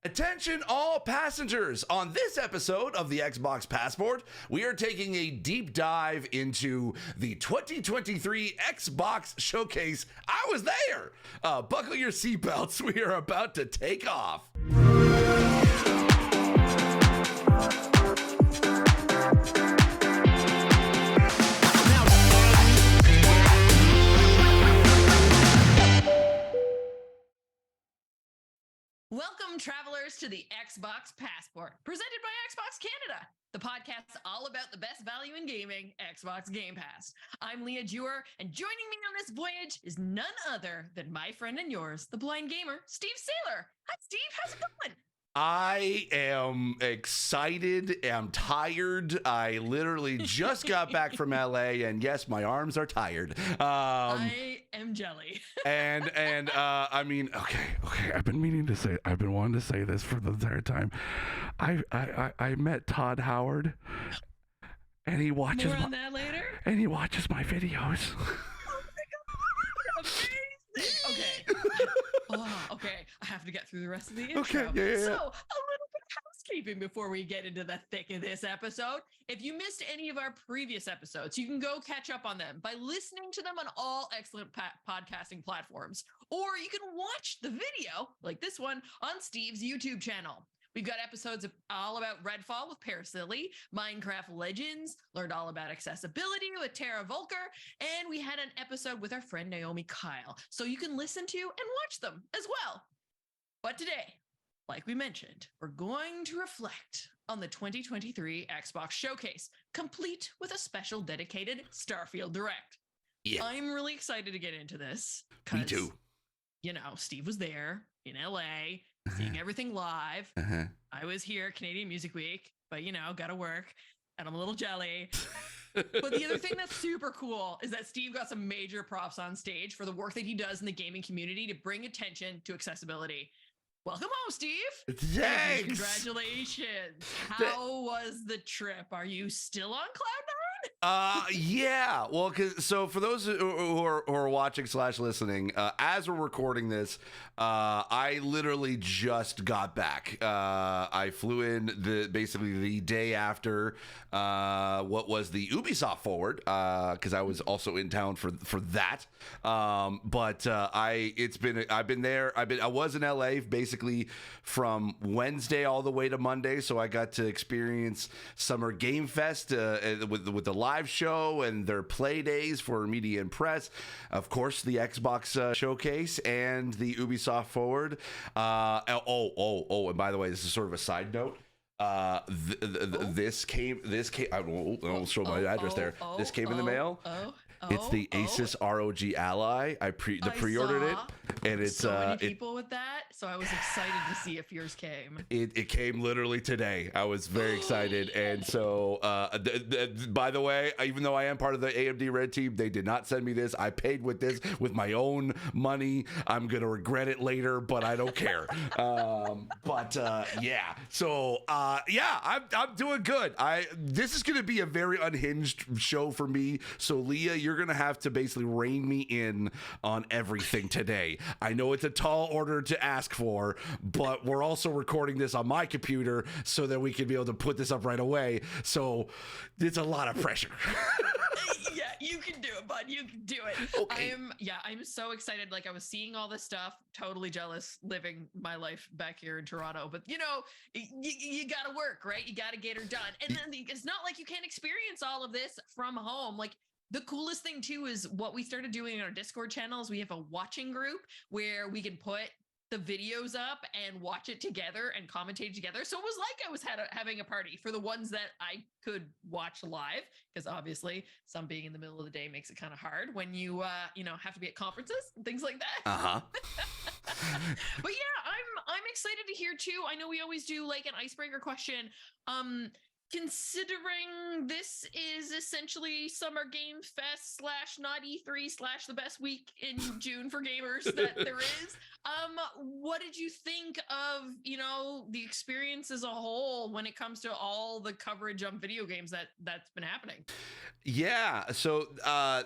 Attention all passengers! On this episode of the Xbox Passport, we are taking a deep dive into the 2023 Xbox Showcase. I was there! Buckle your seatbelts, we are about to take off. Welcome, travelers, to the Xbox Passport, presented by Xbox Canada, the podcast all about the best value in gaming, Xbox Game Pass. I'm Leah, and joining me on this voyage is none other than my friend and yours, the blind gamer, Steve Saylor. Hi, Steve. How's it going? I am excited. I'm tired. I literally just got back from LA, and yes, my arms are tired. I am jelly. I mean, okay. I've been wanting to say this for the entire time. I met Todd Howard, and he watches More on that later. And he watches my videos. Oh my god! Amazing. Okay. Okay. I have to get through the rest of the intro. Okay, yeah. So, a little bit of housekeeping before we get into the thick of this episode. If you missed any of our previous episodes, you can go catch up on them by listening to them on all excellent podcasting platforms. Or you can watch the video, like this one, on Steve's YouTube channel. We've got episodes all about Redfall with Parasily, Minecraft Legends, learned all about accessibility with Tara Volker, and we had an episode with our friend Naomi Kyle. So you can listen to and watch them as well. But today, like we mentioned, we're going to reflect on the 2023 Xbox Showcase, complete with a special dedicated Starfield Direct. Yeah. I'm really excited to get into this. Me too. You know, Steve was there in LA, seeing everything live. I was here, Canadian Music Week, but you know, gotta work, and I'm a little jelly. But the other thing that's super cool is that Steve got some major props on stage for the work that he does in the gaming community to bring attention to accessibility. Welcome home, Steve. Thanks. Congratulations. How was the trip? Are you still on cloud nine? Yeah. Well, so for those who are watching / listening, as we're recording this, I literally just got back. I flew in basically the day after what was the Ubisoft Forward, because I was also in town for that. But I've been there. I was in LA basically from Wednesday all the way to Monday, so I got to experience Summer Game Fest with the live show and their play days for media and press, of course the Xbox showcase and the Ubisoft Forward. And by the way, this is sort of a side note. This came. I won't show my address there. This came in the mail. It's the Asus ROG Ally. I pre-ordered it, and it's so many people with that. So I was excited to see if yours came. It came literally today. I was very excited, and so by the way, even though I am part of the AMD Red Team, they did not send me this. I paid with this with my own money. I'm gonna regret it later, but I don't care. Yeah. So I'm doing good. This is gonna be a very unhinged show for me. So Leah, you're gonna have to basically rein me in on everything today. I know it's a tall order to ask for, but we're also recording this on my computer so that we can be able to put this up right away. So it's a lot of pressure. Yeah, you can do it, bud. You can do it. Okay. I'm so excited. Like, I was seeing all this stuff, totally jealous, living my life back here in Toronto. But you know, you gotta work, right? You gotta get her done. And then it's not like you can't experience all of this from home. Like, the coolest thing too is what we started doing in our Discord channels. We have a watching group where we can put the videos up and watch it together and commentate together. So it was like I was having a party for the ones that I could watch live, because obviously some being in the middle of the day makes it kind of hard when you have to be at conferences and things like that. But yeah, I'm excited to hear too. I know we always do like an icebreaker question. Considering this is essentially Summer Game Fest / not E3 / the best week in June for gamers that there is, what did you think of, the experience as a whole when it comes to all the coverage on video games that's been happening? Yeah, so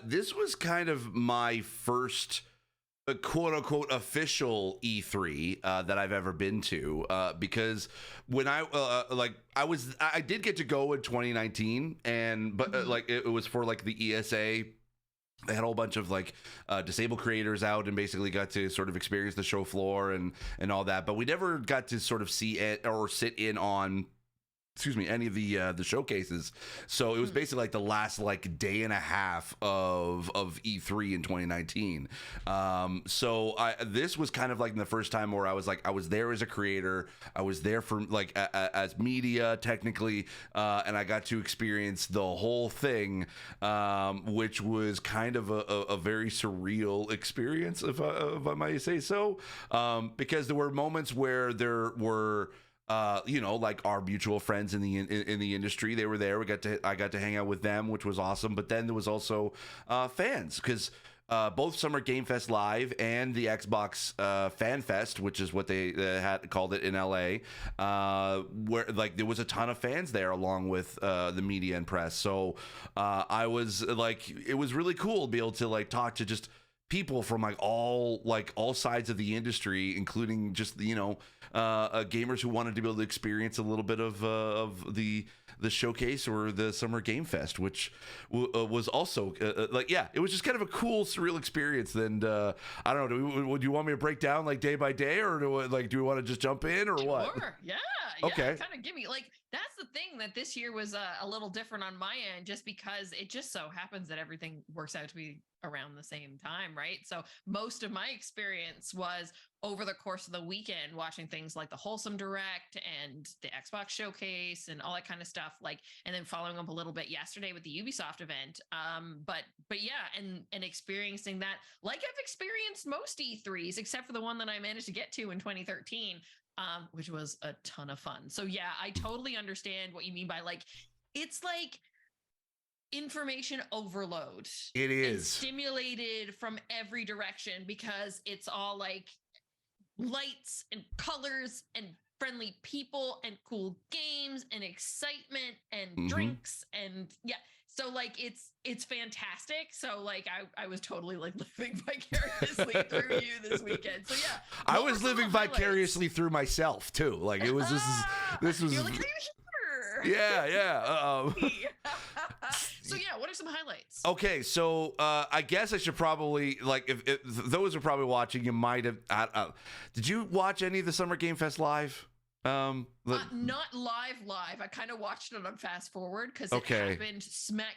this was kind of my first a quote unquote official E3 that I've ever been to, because when I did get to go in 2019, but like it was for like the ESA. They had a whole bunch of like disabled creators out and basically got to sort of experience the show floor and all that, but we never got to sort of see it or sit in on any of the showcases. So it was basically like the last like day and a half of E3 in 2019. So this was kind of like the first time where I was there as a creator. I was there for like as media technically, and I got to experience the whole thing, which was kind of a very surreal experience, if I might say so, because there were moments where there were like our mutual friends in the industry. They were there. I got to hang out with them, which was awesome. But then there was also fans, because both Summer Game Fest Live and the Xbox Fan Fest, which is what they had called it in LA, where like there was a ton of fans there along with the media and press. So I was like, it was really cool to be able to like talk to just people from like all sides of the industry, including just gamers who wanted to be able to experience a little bit of the showcase or the Summer Game Fest, which was also it was just kind of a cool surreal experience. And I don't know, do you want me to break down like day by day, or do we want to just jump in, or what? Sure. Yeah. Okay. Kind of give me like, that's the thing that this year was a little different on my end, just because it just so happens that everything works out to be around the same time, right? So most of my experience was over the course of the weekend watching things like the Wholesome Direct and the Xbox Showcase and all that kind of stuff, like, and then following up a little bit yesterday with the Ubisoft event. But yeah, and experiencing that like I've experienced most E3s, except for the one that I managed to get to in 2013. Which was a ton of fun. So yeah, I totally understand what you mean by like, it's like information overload. It is stimulated from every direction, because it's all like lights and colors and friendly people and cool games and excitement and drinks and yeah. So like it's fantastic. So like I was totally like living vicariously through you this weekend. So yeah, I was living vicariously through myself too. Like it was this was You're like, yeah. So yeah, what are some highlights? Okay, so I guess I should probably, like, if those are probably watching, you might have. Did you watch any of the Summer Game Fest live? Not live. I kind of watched it on fast forward because it happened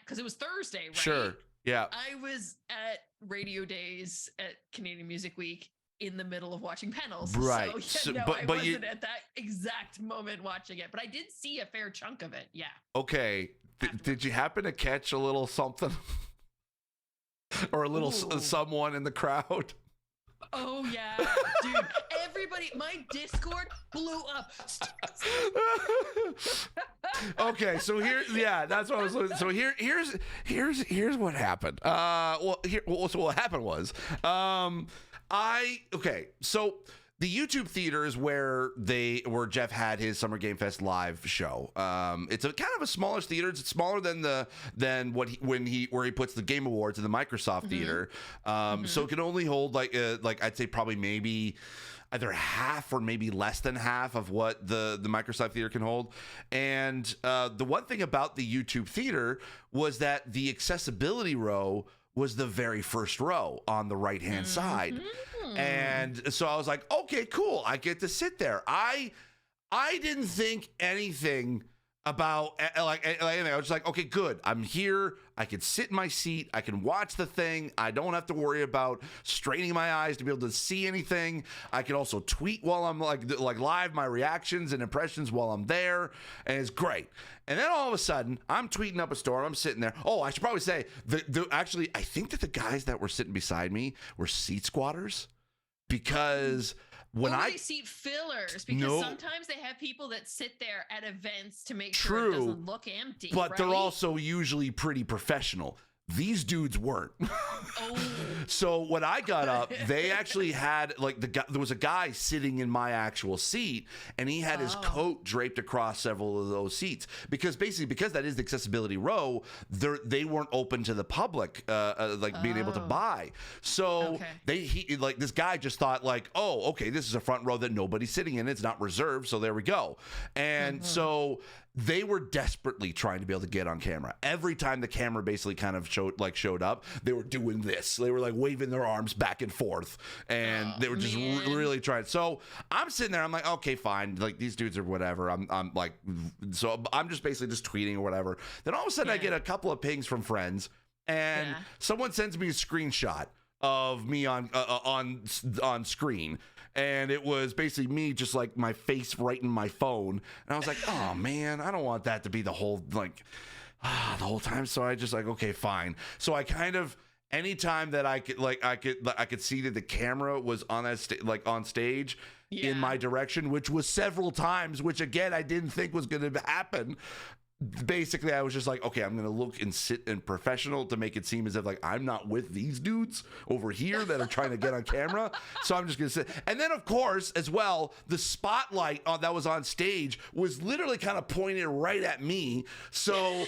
because it was Thursday, right? Sure. Yeah. I was at Radio Days at Canadian Music Week in the middle of watching panels. Right. So, yeah, I wasn't at that exact moment watching it, but I did see a fair chunk of it. Yeah. Okay. Did you happen to catch a little something or a little someone in the crowd? Oh yeah, dude! Everybody, my Discord blew up. Okay, so that's what I was. So here's what happened. So what happened was, so the YouTube theater is where Jeff had his Summer Game Fest live show. It's a kind of a smaller theater. It's smaller than where he puts the Game Awards in the Microsoft theater. So it can only hold like I'd say probably maybe either half or maybe less than half of what the Microsoft theater can hold. And the one thing about the YouTube theater was that the accessibility row was the very first row on the right hand side. And so I was like, okay, cool, I get to sit there. I didn't think anything about like anything. I was just like, okay, good, I'm here, I can sit in my seat, I can watch the thing, I don't have to worry about straining my eyes to be able to see anything. I can also tweet while I'm like live my reactions and impressions while I'm there, and it's great. And then all of a sudden, I'm tweeting up a storm. I'm sitting there. Oh, I should probably say, actually, I think that the guys that were sitting beside me were seat squatters, because when they seat fillers, because sometimes they have people that sit there at events to make sure it doesn't look empty. But they're also usually pretty professional. These dudes weren't. Oh. So when I got up, they actually had there was a guy sitting in my actual seat, and he had his coat draped across several of those seats because that is the accessibility row. They weren't open to the public, being able to buy. So this guy just thought oh, okay, this is a front row that nobody's sitting in. It's not reserved, so there we go. And so they were desperately trying to be able to get on camera. Every time the camera basically kind of showed up, they were doing this. They were waving their arms back and forth, and they were just really trying. So I'm sitting there. I'm like, okay, fine. These dudes are whatever. So I'm just basically just tweeting or whatever. Then all of a sudden I get a couple of pings from friends, and someone sends me a screenshot of me on screen. And it was basically me, just my face right in my phone. And I was like, oh man, I don't want that to be the whole time. So I just okay, fine. So I kind of, anytime that I could see that the camera was on that on stage in my direction, which was several times, which again, I didn't think was going to happen. Basically, I was just okay, I'm going to look and sit and professional to make it seem as if I'm not with these dudes over here that are trying to get on camera. So I'm just going to sit. And then, of course, as well, the spotlight that was on stage was literally kind of pointed right at me. So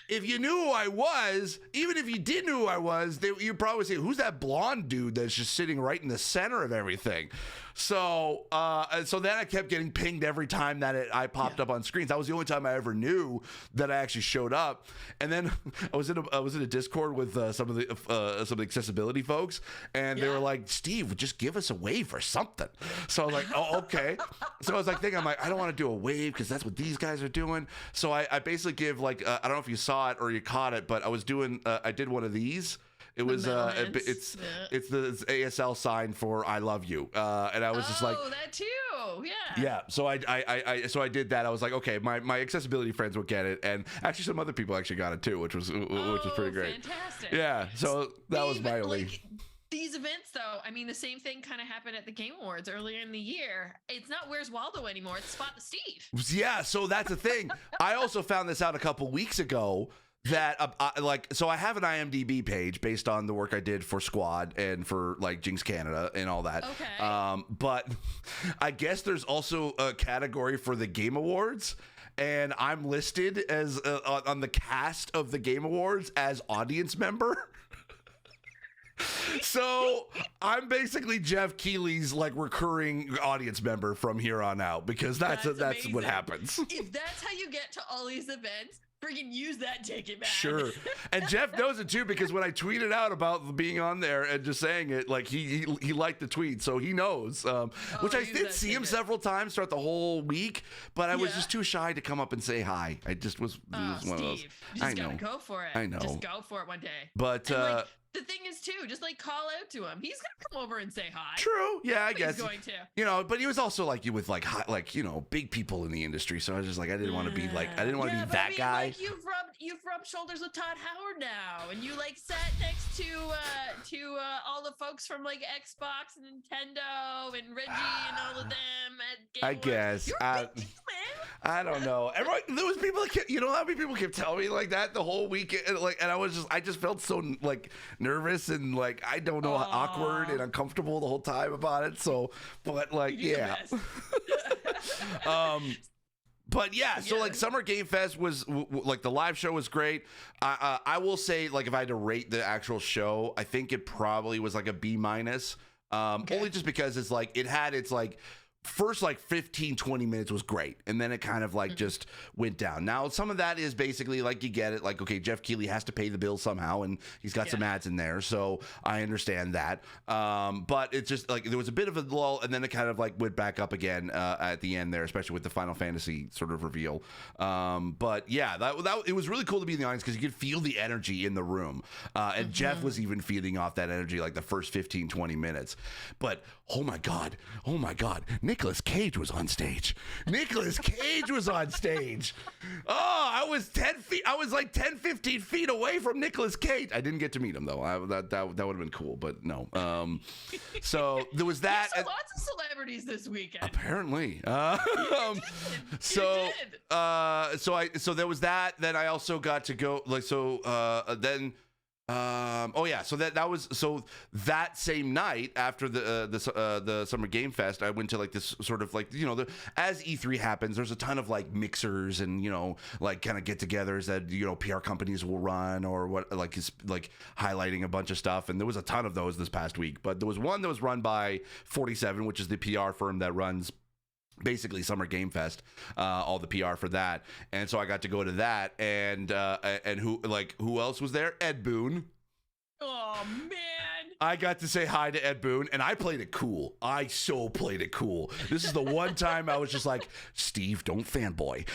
if you knew who I was, even if you didn't know who I was, you'd probably say, who's that blonde dude that's just sitting right in the center of everything? So then I kept getting pinged every time that I popped up on screens. That was the only time I ever knew that I actually showed up. And then I was in a Discord with some of the accessibility folks, and they were like, Steve, just give us a wave or something. So I was like, oh, okay. So I was thinking, I don't want to do a wave because that's what these guys are doing. So I basically give I don't know if you saw it or you caught it, but I did one of these. It was it's the ASL sign for I love you, and I was just like, that too, yeah. So I did that. I was like, okay, my accessibility friends will get it, and actually some other people actually got it too, which was pretty great. Fantastic. Yeah. So that was my only. These events, though, the same thing kind of happened at the Game Awards earlier in the year. It's not Where's Waldo anymore. It's Spot the Steve. Yeah. So that's the thing. I also found this out a couple weeks ago. That so I have an IMDb page based on the work I did for Squad and for Jinx Canada and all that. Okay. But I guess there's also a category for the Game Awards, and I'm listed as on the cast of the Game Awards as audience member. So I'm basically Jeff Keighley's recurring audience member from here on out, because that's what happens. If that's how you get to all these events, freaking use that ticket, man. Sure. And Jeff knows it too, because when I tweeted out about being on there and just saying it, he liked the tweet, so he knows. Which I did see him several times throughout the whole week, but I was just too shy to come up and say hi. I just was one of those. You just gotta go for it. I know. Just go for it one day. But the thing is too, just call out to him. He's gonna come over and say hi. True. Yeah, I guess. He's going to. But he was also with big people in the industry. So I was just I didn't want to be that guy. You've rubbed shoulders with Todd Howard now, and you sat next to all the folks from Xbox and Nintendo and Reggie and all of them at Game I guess. You're a big deal, man. I don't know. There was people that how many people kept telling me that the whole weekend, and I just felt so nervous and I don't know, awkward and uncomfortable the whole time about it. So, but yeah. But yeah, so Summer Game Fest was the live show was great. I will say if I had to rate the actual show, I think it probably was a B-. Only just because it's it had its first 15-20 minutes was great, and then it kind of just went down. Now some of that is basically you get it, okay, Jeff Keighley has to pay the bill somehow, and he's got some ads in there, so I understand that. But it's just there was a bit of a lull, and then it kind of went back up again at the end there, especially with the Final Fantasy sort of reveal. But yeah, that it was really cool to be in the audience, because you could feel the energy in the room, and Jeff was even feeding off that energy the first 15-20 minutes. But oh my god, Nicolas Cage was on stage. Nicolas Cage was on stage. Oh, I was 10 feet. I was 10, 15 feet away from Nicolas Cage. I didn't get to meet him though. That would have been cool, but no. So there was that. You saw lots of celebrities this weekend. Apparently. So there was that. Then I also got to go then Oh yeah, so that was so that same night after the Summer Game Fest, I went to like this sort of like, you know, as E3 happens, there's a ton of like mixers and, you know, like kind of get-togethers that, you know, PR companies will run or what, like is like highlighting a bunch of stuff, and there was a ton of those this past week. But there was one that was run by 47, which is the PR firm that runs basically Summer Game Fest, all the PR for that. And so I got to go to that, and who else was there? Ed Boon. Oh man. I got to say hi to Ed Boon, and I played it cool. I so played it cool. This is the one time I was just like, Steve, don't fanboy.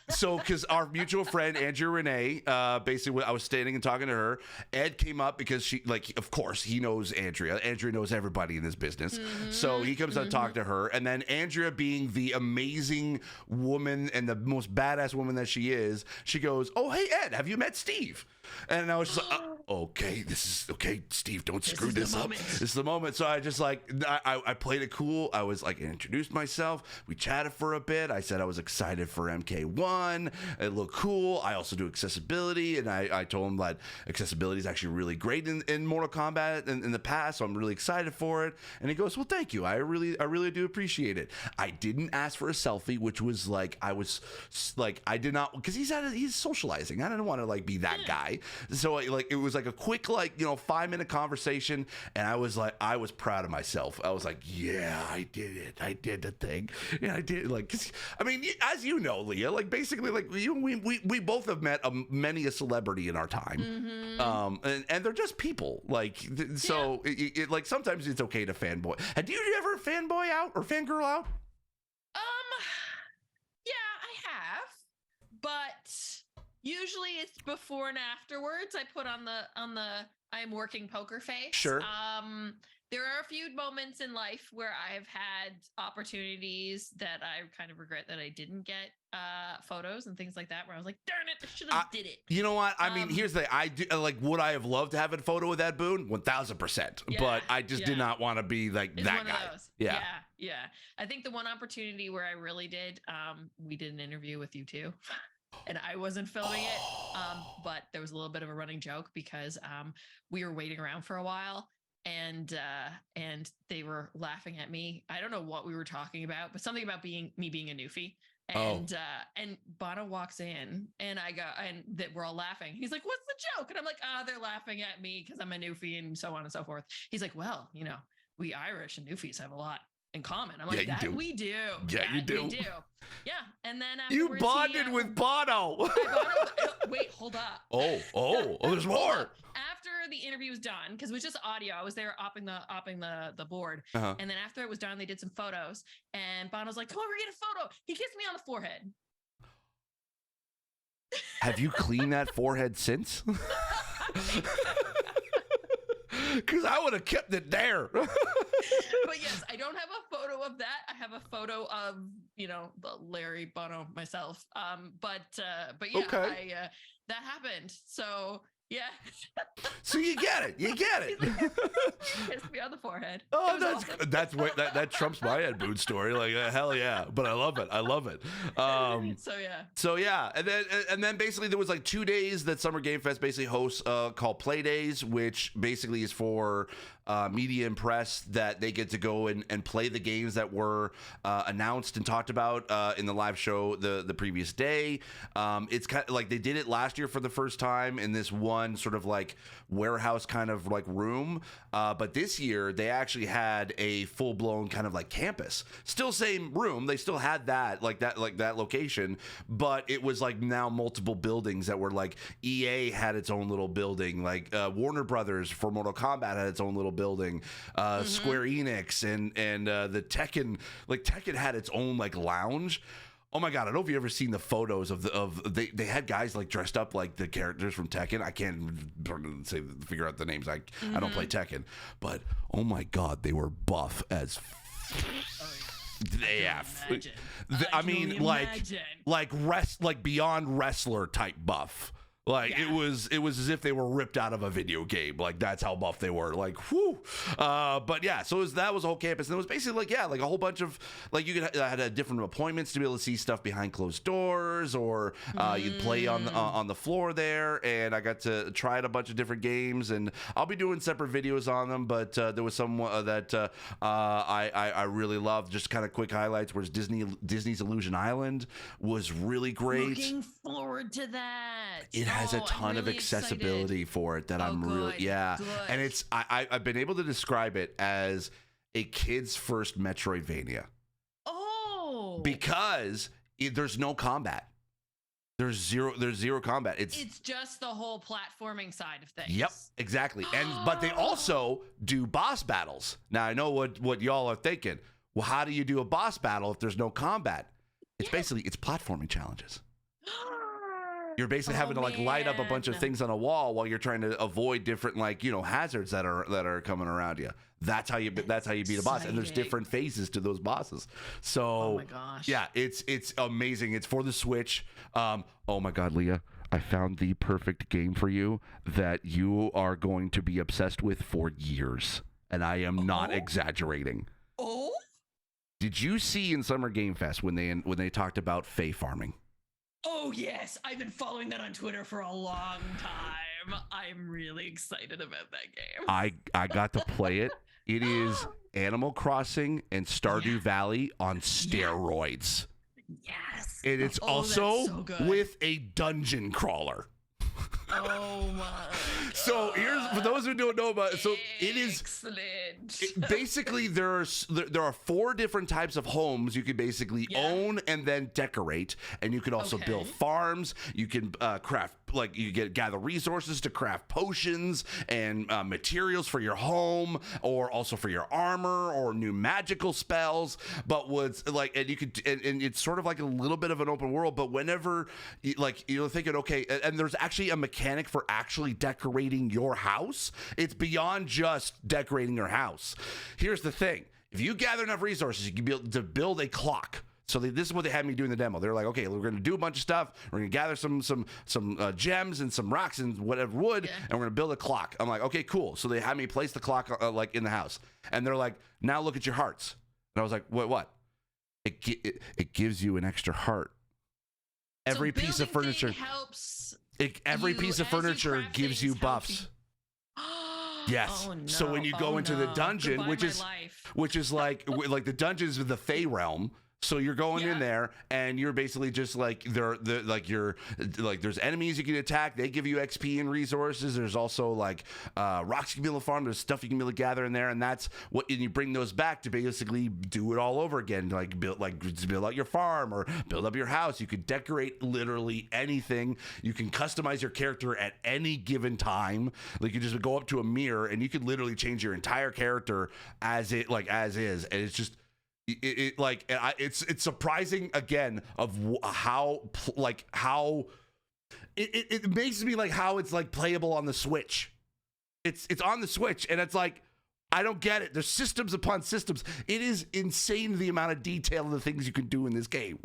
So, because our mutual friend, Andrea Renee, basically, I was standing and talking to her. Ed came up because she, like, of course, he knows Andrea. Andrea knows everybody in this business. So he comes up to talk to her. And then Andrea, being the amazing woman and the most badass woman that she is, she goes, oh, hey, Ed, have you met Steve? And I was just like, okay, this is okay, Steve, don't screw this up. This is the moment. So I just like, I played it cool. I was like, introduced myself. We chatted for a bit. I said I was excited for MK1. It looked cool. I also do accessibility. And I told him that accessibility is actually really great in Mortal Kombat in the past. So I'm really excited for it. And he goes, well, thank you. I really do appreciate it. I didn't ask for a selfie, which was like, I did not, because he's socializing. I didn't want to like be that guy. So like it was like a quick, like, you know, 5-minute conversation, and I was proud of myself. I was like, yeah, I did it. I did the thing. Yeah, I did. Like, 'cause, I mean, as you know, Leah, like basically, like we both have met many a celebrity in our time, and they're just people. Like, so it like sometimes it's okay to fanboy. Have you ever fanboy out or fangirl out? Yeah, I have, but usually it's before and afterwards. I put on the I'm working poker face. Sure. There are a few moments in life where I've had opportunities that I kind of regret that I didn't get photos and things like that, where I was like, darn it, I should have did it. You know what? I mean, here's the thing. I do, like, would I have loved to have a photo with Ed Boon? 1000%. But I just did not want to be like it's that one guy. Of those. Yeah. Yeah. I think the one opportunity where I really did, we did an interview with you too. And I wasn't filming it, but there was a little bit of a running joke because we were waiting around for a while, and they were laughing at me. I don't know what we were talking about, but something about me being a newfie. And Bono walks in, and that we're all laughing. He's like, "What's the joke?" And I'm like, they're laughing at me because I'm a newfie and so on and so forth." He's like, "Well, you know, we Irish and newfies have a lot in common." I'm like, we do. Yeah, you do. We do. Yeah. And then you bonded with Bono. Wait, hold up. Oh, there's more. After the interview was done, because it was just audio, I was there opping the board. And then after it was done, they did some photos, and Bono's like, "Come over, get a photo." He kissed me on the forehead. Have you cleaned that forehead since? Because I would have kept it there. But yes, I don't have a photo of that. I have a photo of, you know, the Larry Bono myself. But yeah, okay. That happened. So yeah. So you get it. Kissed me on the forehead. Oh, that trumps my Ed Boon story. Like hell yeah. But I love it. So yeah, and then basically there was like 2 days that Summer Game Fest basically hosts called Play Days, which basically is for media and press that they get to go and play the games that were announced and talked about in the live show the previous day. It's kind of like they did it last year for the first time in this one sort of like warehouse kind of like room, but this year they actually had a full-blown kind of like campus. Still same room, they still had that location, but it was like now multiple buildings that were like EA had its own little building, like Warner Brothers for Mortal Kombat had its own little building, Square Enix and the Tekken had its own like lounge. Oh my God, I don't know if you ever seen the photos they had guys like dressed up like the characters from Tekken. I can't figure out the names. I don't play Tekken, but oh my God, they were buff as I mean, like beyond wrestler type buff. Like Yeah. it was as if they were ripped out of a video game. Like that's how buff they were. Like whew. But yeah, so that was a whole campus, and it was basically like like a whole bunch of like you could had different appointments to be able to see stuff behind closed doors, or you'd play on the floor there. And I got to try out a bunch of different games, and I'll be doing separate videos on them. But there was some that I really loved. Just kind of quick highlights. Whereas Disney's Illusion Island was really great. Looking forward to that. It has a ton of really accessibility excited. for it that I'm really good. and it's I've been able to describe it as a kid's first Metroidvania because there's no combat. There's zero combat. It's just the whole platforming side of things. Yep, exactly. But they also do boss battles. Now I know what y'all are thinking. Well, how do you do a boss battle if there's no combat? It's basically platforming challenges. You're basically having to like light up a bunch of things on a wall while you're trying to avoid different hazards that are coming around you. That's how you beat a boss, and there's different phases to those bosses. So oh my gosh, yeah, it's amazing. It's for the Switch. Oh my God, Leah, I found the perfect game for you that you are going to be obsessed with for years, and I am not exaggerating. Oh, did you see in Summer Game Fest when they talked about Fae farming? Oh, yes. I've been following that on Twitter for a long time. I'm really excited about that game. I got to play it. It is Animal Crossing and Stardew Valley on steroids. Yes. And it's also so good. with a dungeon crawler. Oh my. So here's for those who don't know about it. So it is excellent. Basically there are 4 different types of homes you can basically own and then decorate, and you can also build farms. You can craft gather resources to craft potions and materials for your home, or also for your armor or new magical spells. But and it's sort of like a little bit of an open world. But whenever you're thinking, okay, and there's actually a mechanic for actually decorating your house. It's beyond just decorating your house. Here's the thing: if you gather enough resources, you can be able to build a clock. So this is what they had me doing the demo. They're like, okay, we're going to do a bunch of stuff. We're going to gather some gems and some rocks and whatever wood, and we're going to build a clock. I'm like, okay, cool. So they had me place the clock in the house, and they're like, now look at your hearts. And I was like, what? It gives you an extra heart. Every piece of furniture helps. Every piece of furniture gives you buffs. Yes. Oh, no. So when you go into the dungeon, which is like the dungeons of the Fey realm. So you're going in there, and you're basically just there's enemies you can attack. They give you XP and resources. There's also rocks you can be able to farm. There's stuff you can be able to gather in there, and that's what. And you bring those back to basically do it all over again. Build out your farm or build up your house. You could decorate literally anything. You can customize your character at any given time. Like you just go up to a mirror, and you could literally change your entire character as is, and it's just. It's surprising again of how it makes me like how it's like playable on the Switch. It's on the Switch, and it's like I don't get it. There's systems upon systems. It is insane the amount of detail of the things you can do in this game.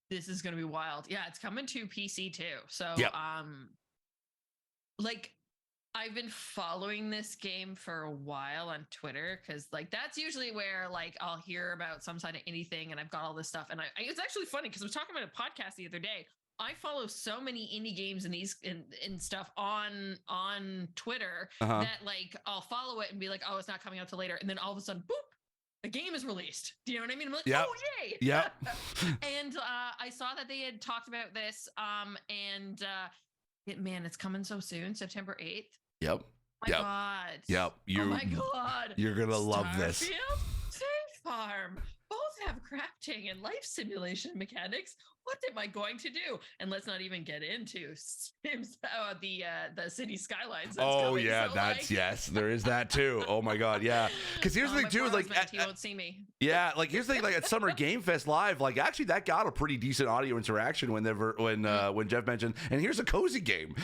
This is gonna be wild. Yeah, it's coming to PC too. So I've been following this game for a while on Twitter because that's usually where I'll hear about some side of anything, and I've got all this stuff. And it's actually funny because I was talking about a podcast the other day. I follow so many indie games and stuff on Twitter that I'll follow it and be like, oh, it's not coming out till later, and then all of a sudden, boop, a game is released. Do you know what I mean? I'm like, oh yay! Yeah. And I saw that they had talked about this. It's coming so soon, September 8th. Yep. My God. Yep. Oh my God. You're gonna love this. Starfield Farm. Both have crafting and life simulation mechanics. What am I going to do? And let's not even get into the city skylines. Yes, there is that too. Oh my God, yeah. Because here's the thing too, he won't see me. Yeah, here's the thing, at Summer Game Fest Live, actually that got a pretty decent audio interaction when Jeff mentioned, and here's a cozy game,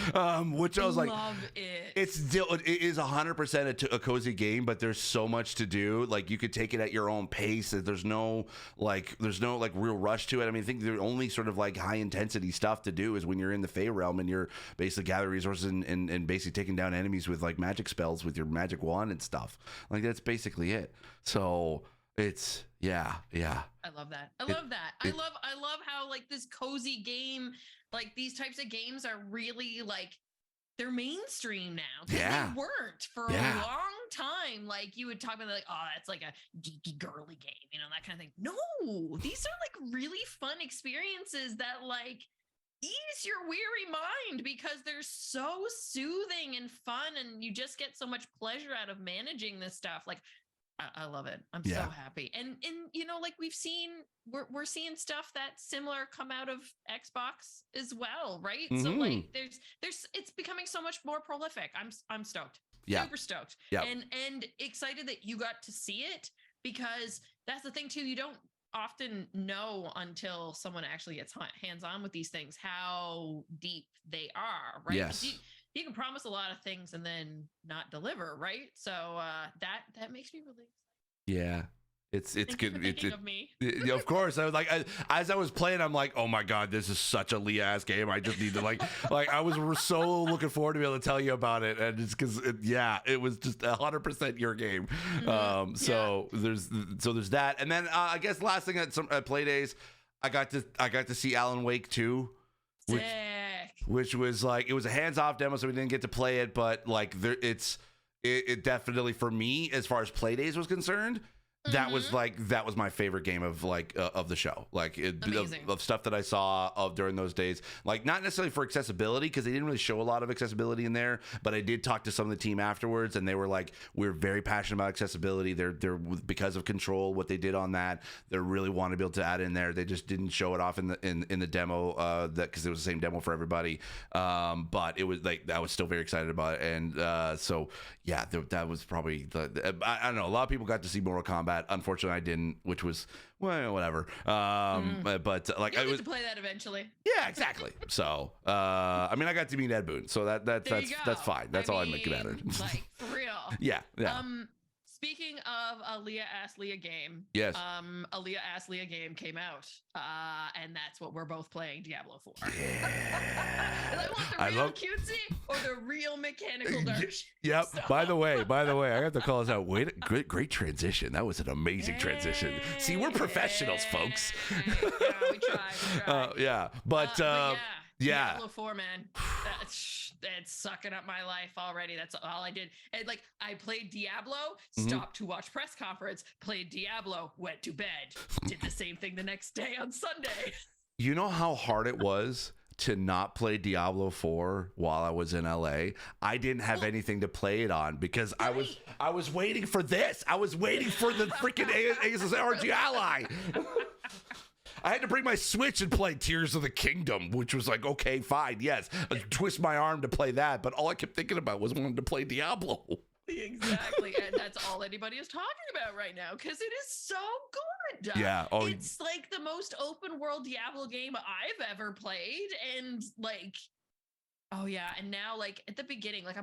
which I was like, love it. It is 100% a cozy game, but there's so much to do. You could take it at your own pace. There's no real rush to it. I mean, I think the only sort of like high intensity stuff to do is when you're in the Fey realm and you're basically gathering resources and basically taking down enemies with like magic spells with your magic wand and stuff. Like that's basically it. So it's yeah. I love that. I love how like this cozy game, like these types of games are really like they're mainstream now. They weren't for a long time. Like you would talk about like, oh, that's like a geeky girly game, you know, that kind of thing. No, these are like really fun experiences that like ease your weary mind because they're so soothing and fun, and you just get so much pleasure out of managing this stuff. Like I love it. I'm so happy. And you know, like we're seeing stuff that's similar come out of Xbox as well, right? So like there's it's becoming so much more prolific. I'm stoked. Super stoked. Yeah. And excited that you got to see it, because that's the thing too. You don't often know until someone actually gets hands-on with these things how deep they are, right? Yes. You can promise a lot of things and then not deliver, right? So that makes me really excited. Yeah. It's good. Thinking of me. Of course. I was like, as I was playing, I'm like, oh my God, this is such a Leah ass game. I just need to like I was so looking forward to be able to tell you about it. And it's because it was just 100% your game. So there's that. And then I guess last thing at some play days, I got to see Alan Wake 2. Which was like, it was a hands-off demo, so we didn't get to play it, but like it definitely, for me, as far as play days was concerned, that was my favorite game of like of the show, like of stuff that I saw of during those days. Like not necessarily for accessibility, because they didn't really show a lot of accessibility in there, but I did talk to some of the team afterwards, and they were like, we're very passionate about accessibility. They're because of Control, what they did on that, they really want to be able to add in there. They just didn't show it off in the demo that because it was the same demo for everybody. But it was like I was still very excited about it, and so yeah, that was probably I don't know. A lot of people got to see Mortal Kombat. Unfortunately, I didn't, which was whatever. But like I was to play that eventually. Yeah, exactly. So I mean, I got to meet Ed Boon, so that's fine. That's all I make about it. Like for real. Yeah. Speaking of a Leah Ass Leah game, yes. A Leah Ass Leah game came out, and that's what we're both playing, Diablo 4. Yeah. I want the real cutesy or the real mechanical dirt. Yep. Stuff. By the way, I have to call this out. Great transition. That was an amazing transition. See, we're professionals, folks. Yeah, we try. Yeah, but yeah. Diablo 4, man. It's sucking up my life already. That's all I did. And like I played Diablo, stopped to watch press conference, played Diablo, went to bed, did the same thing the next day on Sunday. You know how hard it was to not play Diablo 4 while I was in LA? I didn't have anything to play it on because I was waiting for this. I was waiting for the freaking ASRG ally. I had to bring my Switch and play Tears of the Kingdom, which was like, okay, fine, yes. I twist my arm to play that, but all I kept thinking about was wanting to play Diablo. Exactly, and that's all anybody is talking about right now, because it is so good. Yeah. Oh, it's like the most open world Diablo game I've ever played, and like, oh yeah, and now like at the beginning, like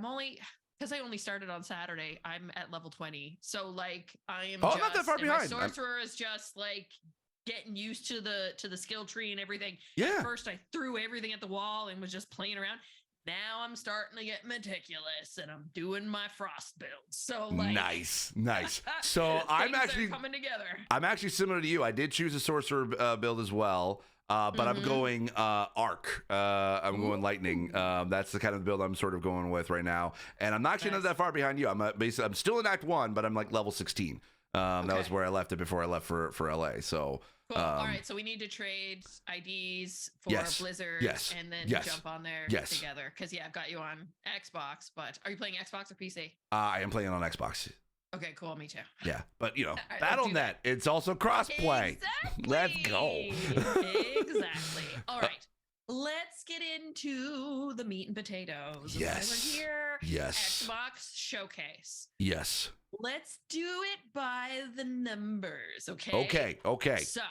because I only started on Saturday, I'm at level 20, so like I am not that far behind. My sorcerer is just like getting used to the skill tree and everything. Yeah. At first I threw everything at the wall and was just playing around. Now I'm starting to get meticulous and I'm doing my frost builds. So like nice. So I'm actually coming together. I'm actually similar to you. I did choose a sorcerer build as well. But I'm going arc. I'm going lightning. That's the kind of build I'm sort of going with right now. And I'm actually not that far behind you. I'm still in Act 1, but I'm like level 16. That was where I left it before I left for LA. So cool. All right, so we need to trade IDs for Blizzard and then jump on there together. Because I've got you on Xbox, but are you playing Xbox or PC? I am playing on Xbox. Okay, cool. Me too. Yeah, but right, Battle.net, it's also crossplay. Exactly. Let's go. Exactly. All right. Let's get into the meat and potatoes. Yes. We're here. Yes. Xbox Showcase. Yes. Let's do it by the numbers, okay? Okay. So,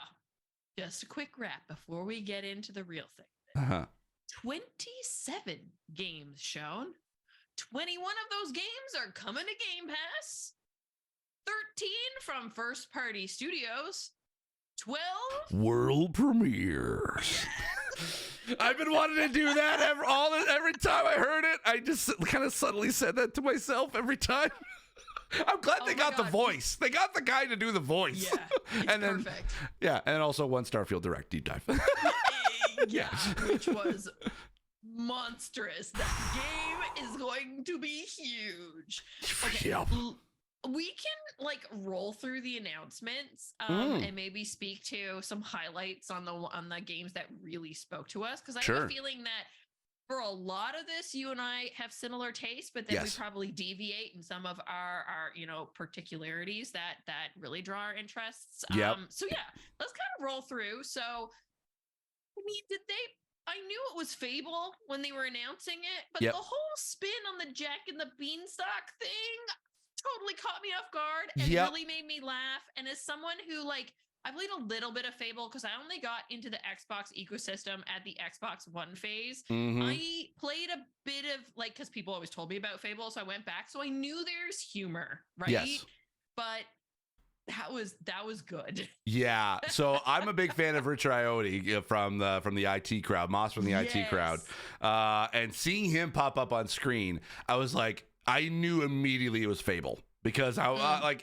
just a quick wrap before we get into the real thing. 27 games shown. 21 of those games are coming to Game Pass. 13 from first-party studios. 12 World premieres. I've been wanting to do that every time I heard it. I just kind of subtly said that to myself every time. I'm glad they got the voice. They got the guy to do the voice. Yeah, it's and then, perfect. Yeah, and also one Starfield Direct deep dive. Yeah, which was monstrous. That game is going to be huge. Okay, Yep. we can like roll through the announcements and maybe speak to some highlights on the games that really spoke to us, because I have a feeling that for a lot of this, you and I have similar tastes, but then we probably deviate in some of our particularities that really draw our interests. So yeah, let's kind of roll through. So, I mean, I knew it was Fable when they were announcing it, but the whole spin on the Jack and the Beanstalk thing totally caught me off guard and really made me laugh. And as someone who I played a little bit of Fable because I only got into the Xbox ecosystem at the Xbox One phase. I played a bit of because people always told me about Fable, so I went back. So I knew there's humor, right? Yes. But that was good. Yeah. So I'm a big fan of Richard Iotti from the IT crowd, Moss from the IT crowd, and seeing him pop up on screen, I was like, I knew immediately it was Fable. Because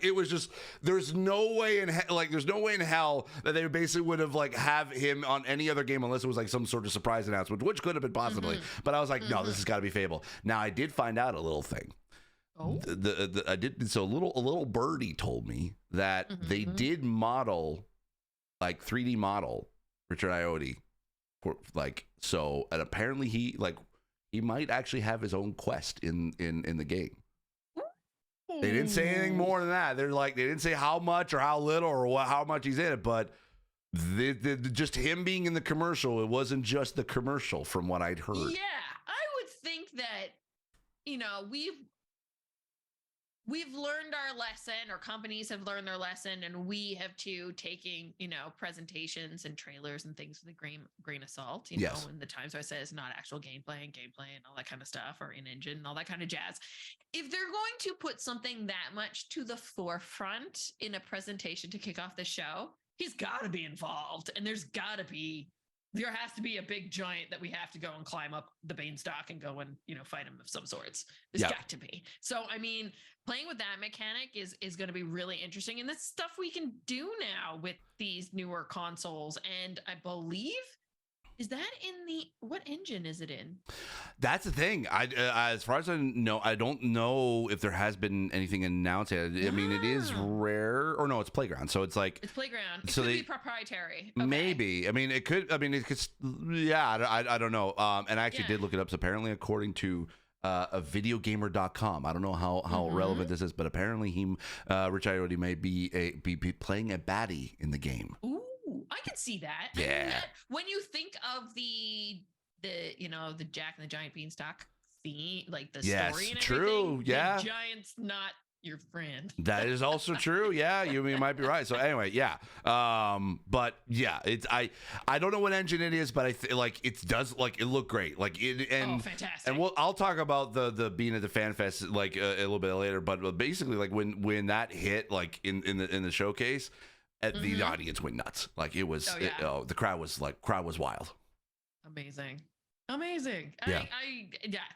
it was just there's no way in hell that they basically would have him on any other game unless it was some sort of surprise announcement, which could have been possibly. But I was like, no, this has got to be Fable. Now I did find out a little thing. Oh, I did. So a little birdie told me that they did model 3D model Richard Iotti for so, and apparently he might actually have his own quest in the game. They didn't say anything more than that. They didn't say how much or how little or how much he's in it, but just him being in the commercial, it wasn't just the commercial from what I'd heard. Yeah, I would think that, we've learned our lesson, or companies have learned their lesson, and we have too, taking, presentations and trailers and things with a grain of salt, know, and the times where I say it's not actual gameplay and all that kind of stuff, or in-engine and all that kind of jazz. If they're going to put something that much to the forefront in a presentation to kick off the show, he's got to be involved, and there has to be a big giant that we have to go and climb up the beanstalk and go and, fight him of some sorts. There's got to be. So, I mean, playing with that mechanic is going to be really interesting. And that's stuff we can do now with these newer consoles. And I believe, is that what engine is it in? That's the thing. As far as I know, I don't know if there has been anything announced yet. I mean, it is rare, or no, it's Playground. So it's it's Playground. It could be proprietary. Okay. Maybe. I mean, it could. Yeah, I don't know. And I actually did look it up. So apparently, according to a videogamer.com, I don't know how relevant this is, but apparently Rich Iotti may be playing a baddie in the game. Ooh. I can see that. Yeah. I mean, when you think of the Jack and the Giant Beanstalk theme, the story and everything, true. Yeah. The giant's not your friend. That is also true. Yeah, you might be right. So anyway, yeah. But yeah, I don't know what engine it is, but it does it look great. Fantastic. And I'll talk about the being at the fan fest a little bit later. But basically, when that hit in the showcase, the audience went nuts. It was the crowd was wild. Amazing. Yeah.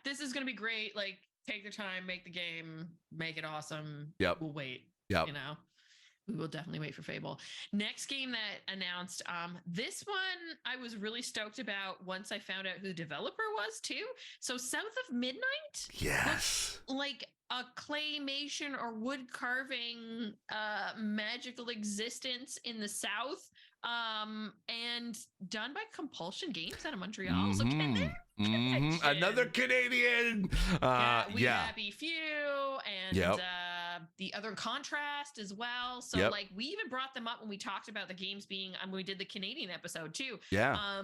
This is gonna be great. Take their time, make the game, make it awesome. Yep. We'll wait. Yep. We will definitely wait for Fable. Next game that announced, this one I was really stoked about once I found out who the developer was too. So South of Midnight. Yes. Like a claymation or wood carving magical existence in the South, and done by Compulsion Games out of Montreal. So another Canadian. We Happy Few and the other Contrast as well. So we even brought them up when we talked about the games being when we did the Canadian episode too. Yeah.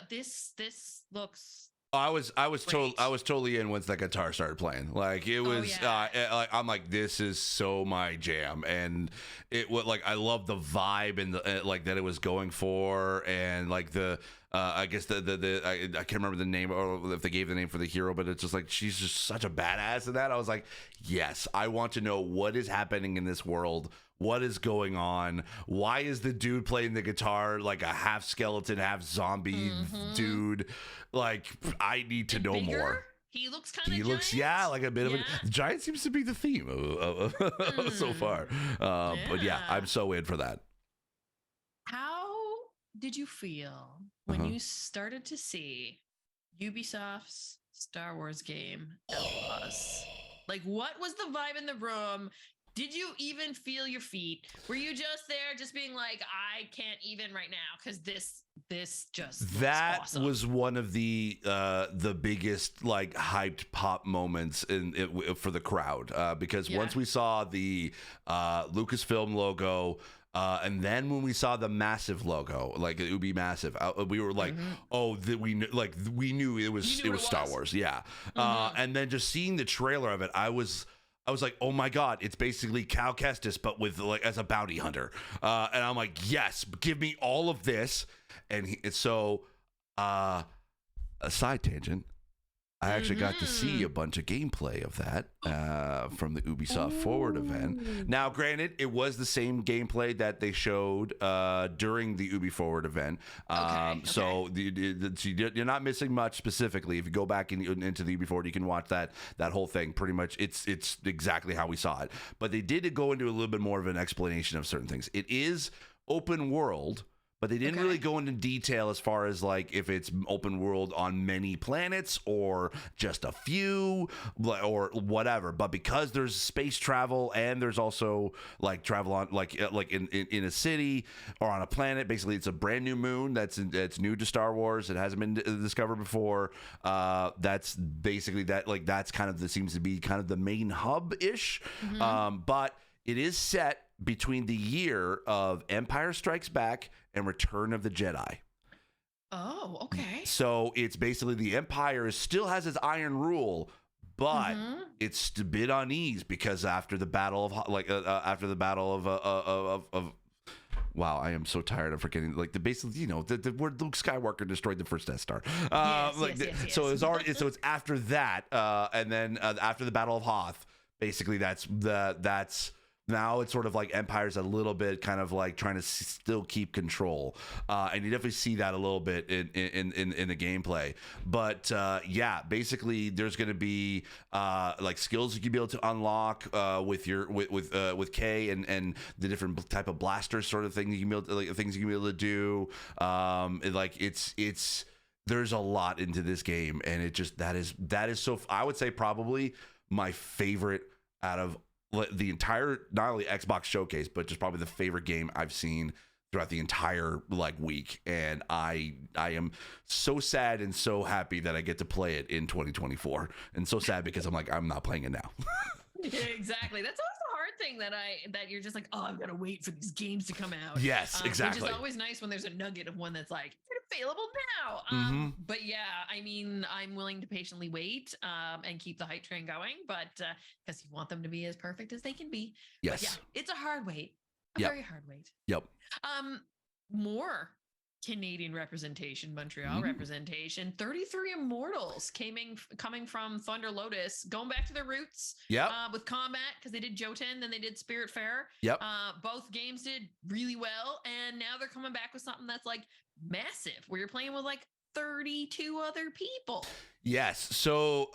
This looks. I was totally in once that guitar started playing. I'm like, this is so my jam, and it was I love the vibe and the that it was going for, and I guess I can't remember the name or if they gave the name for the hero, but it's just she's just such a badass in that. I was like, yes, I want to know what is happening in this world what is going on? Why is the dude playing the guitar like a half skeleton, half zombie dude? Like, I need to know bigger? more. He looks kind of He looks, like a bit of a giant seems to be the theme so far. But yeah, I'm so in for that. How did you feel when you started to see Ubisoft's Star Wars game Outlaws? Like, what was the vibe in the room? Did you even feel your feet? Were you just there, just being like, I can't even right now because this just that awesome. Was one of the biggest like hyped pop moments for the crowd because once we saw the Lucasfilm logo. And then when we saw the massive logo, like it would be massive, we were like, we knew it was Star Wars, yeah. And then just seeing the trailer of it, I was like, oh my god, it's basically Cal Kestis, but with like as a bounty hunter. And I'm like, yes, give me all of this. And so, a side tangent. I actually got to see a bunch of gameplay of that from the Ubisoft Forward event. Now, granted, it was the same gameplay that they showed during the Ubi Forward event. So you're not missing much specifically. If you go back into the Ubi Forward, you can watch that whole thing. Pretty much, it's exactly how we saw it. But they did go into a little bit more of an explanation of certain things. It is open world. But they didn't really go into detail as far as like if it's open world on many planets or just a few or whatever. But because there's space travel and there's also like travel on like in a city or on a planet, basically it's a brand new moon that's new to Star Wars. It hasn't been discovered before. That's basically that. Like that's kind of seems to be kind of the main hub ish. But it is set between the year of Empire Strikes Back and Return of the Jedi. Oh, okay. So it's basically the Empire still has its iron rule, but it's a bit unease because after the battle of wow, I am so tired of forgetting. Like the basically, where Luke Skywalker destroyed the first Death Star. Yes. So it's already it's after that, and then after the Battle of Hoth. Basically, that's now it's sort of like Empire's a little bit kind of like trying to still keep control, and you definitely see that a little bit in the gameplay. But basically there's going to be like skills you can be able to unlock with K and the different type of blaster sort of thing you can be able to, like things you can be able to do. It's there's a lot into this game, and it just that is so. I would say probably my favorite out of the entire not only Xbox showcase, but just probably the favorite game I've seen throughout the entire week. And I am so sad and so happy that I get to play it in 2024, and so sad because I'm not playing it now. Yeah, exactly. That's always the hard thing that you're just like, oh, I've got to wait for these games to come out. Yes, exactly. Which is always nice when there's a nugget of one that's like available now. But yeah, I mean, I'm willing to patiently wait and keep the hype train going, but because you want them to be as perfect as they can be. Yes. But yeah, it's a hard wait. Very hard wait. Yep. More Canadian representation, Montreal representation. 33 Immortals coming from Thunder Lotus, going back to their roots. With combat, because they did Jotun, then they did Spiritfarer. Both games did really well, and now they're coming back with something that's like massive, where you're playing with like 32 other people. Yes. So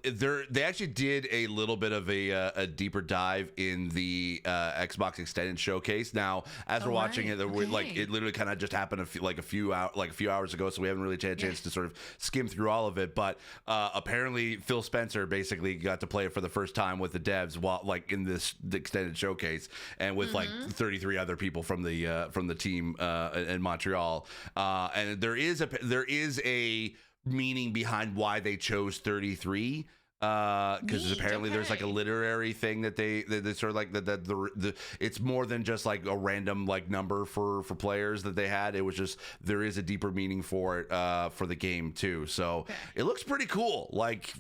they actually did a little bit of a deeper dive in the Xbox Extended Showcase. Now, as we're watching it, like it literally kind of just happened a few hours ago, so we haven't really had a chance to sort of skim through all of it. But apparently, Phil Spencer basically got to play it for the first time with the devs while in the Extended Showcase, and with like 33 other people from the team in Montreal. And there is a meaning behind why they chose 33, because apparently there's like a literary thing that they sort of like the it's more than just like a random like number for players that they had. It was just there is a deeper meaning for it for the game too. So it looks pretty cool. Like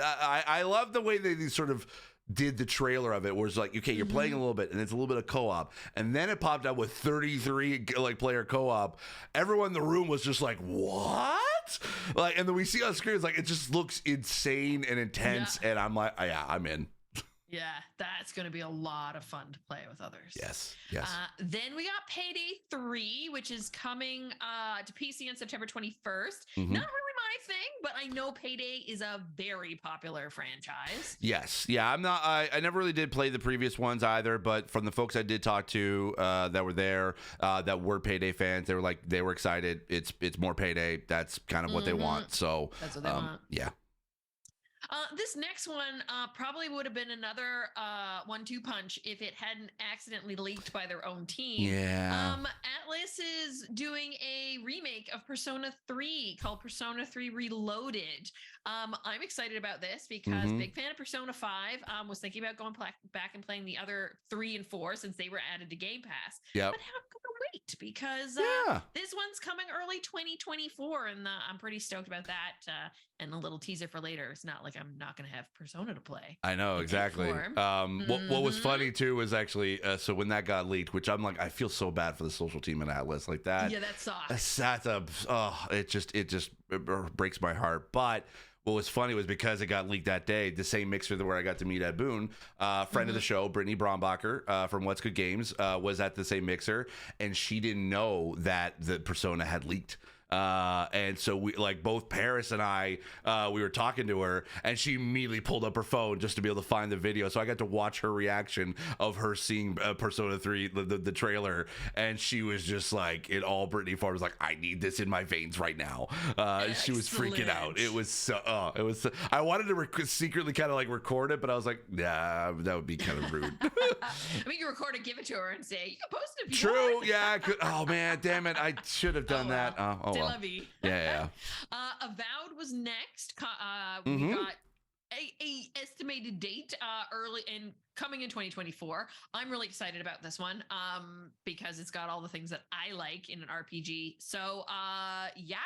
I love the way they sort of did the trailer of it, where it's like, okay, you're playing a little bit and it's a little bit of co-op, and then it popped up with 33 like player co-op. Everyone in the room was just like, what? And then we see on screen, it's like it just looks insane and intense, and I'm like, oh, yeah, I'm in. Yeah, that's going to be a lot of fun to play with others. Yes. Yes. Then we got Payday 3, which is coming to PC on September 21st. Mhm. Not really my thing, but I know Payday is a very popular franchise. Yes. Yeah. I never really did play the previous ones either, but from the folks I did talk to that were there, that were Payday fans, they were excited. It's more Payday. That's kind of what they want. So that's what they want. Yeah. This next one probably would have been another 1-2 punch if it hadn't accidentally leaked by their own team. Yeah. Atlas is doing a remake of Persona 3 called Persona 3 Reloaded. I'm excited about this because big fan of Persona 5. Was thinking about going back and playing the other 3 and 4 since they were added to Game Pass. Yep. But I'm going to wait because this one's coming early 2024, and I'm pretty stoked about that. And a little teaser for later. It's not like I'm not going to have Persona to play. I know, exactly. What was funny too was actually, so when that got leaked, which I'm like, I feel so bad for the social team at Atlas like that. Yeah, that sucks. It breaks my heart. But what was funny was because it got leaked that day, the same mixer where I got to meet Ed Boon, friend of the show, Brittany Brombacher from What's Good Games, was at the same mixer, and she didn't know that the Persona had leaked. And so we, like, both Paris and I, we were talking to her, and she immediately pulled up her phone just to be able to find the video. So I got to watch her reaction of her seeing Persona 3, the trailer, and she was just like, in all Brittany form, was like, I need this in my veins right now. She was freaking out. It was so, I wanted to secretly kind of like record it, but I was like, nah, that would be kind of rude. I mean, you record it, give it to her, and say, you can post it if you True, want. yeah. Oh man, damn it, I should have done that. C'est la vie. Yeah. Avowed was next. We got a estimated date early and coming in 2024. I'm really excited about this one because it's got all the things that I like in an RPG. So yeah.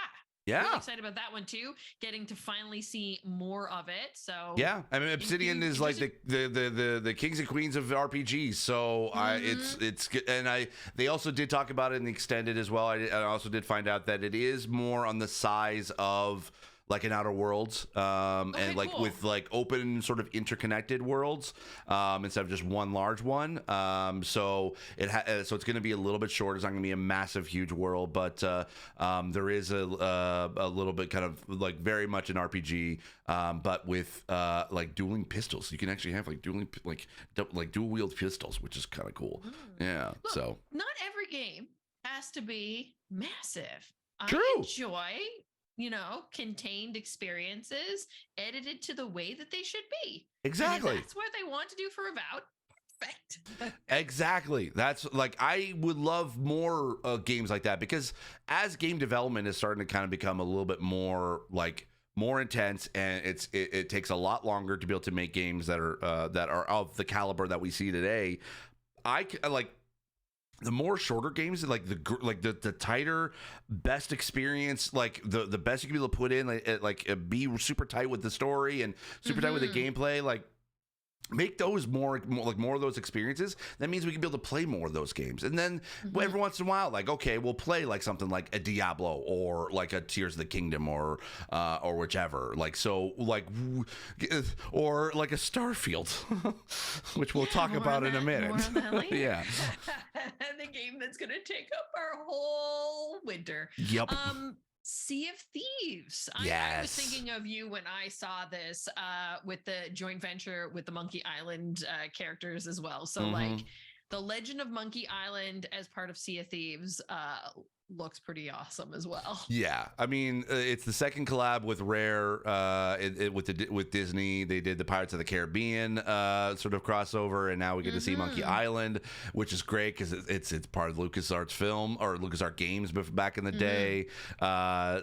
Really excited about that one too. Getting to finally see more of it. So yeah, I mean, Obsidian is like the kings and queens of RPGs. So it's good. And they also did talk about it in the extended as well. I also did find out that it is more on the size of like an Outer Worlds, and like cool. With like open sort of interconnected worlds, instead of just one large one. So so it's going to be a little bit short. It's not going to be a massive, huge world, but there is a little bit kind of like very much an RPG, but with like dueling pistols. You can actually have like dual wield pistols, which is kind of cool. Yeah. Look, so not every game has to be massive. True. I enjoy contained experiences edited to the way that they should be. Exactly. And that's what they want to do for Avowed. Perfect. Exactly. That's like, I would love more games like that, because as game development is starting to kind of become a little bit more intense, and it takes a lot longer to be able to make games that are of the caliber that we see today. I like the more shorter games, like the tighter, best experience, like the best you can be able to put in, be super tight with the story and super tight with the gameplay, like make those more of those experiences. That means we can be able to play more of those games. And then every once in a while, like, okay, we'll play like something like a Diablo or like a Tears of the Kingdom or whichever. Like, so like, or like a Starfield, which we'll talk about in a minute. Yeah. The game that's going to take up our whole winter. Yep. Sea of Thieves. Yes. I was thinking of you when I saw this with the joint venture with the Monkey Island characters as well. So like the Legend of Monkey Island as part of Sea of Thieves looks pretty awesome as well. Yeah, I mean, it's the second collab with Rare with Disney. They did the Pirates of the Caribbean sort of crossover, and now we get to see Monkey Island, which is great because it's part of LucasArts film or LucasArts games back in the day.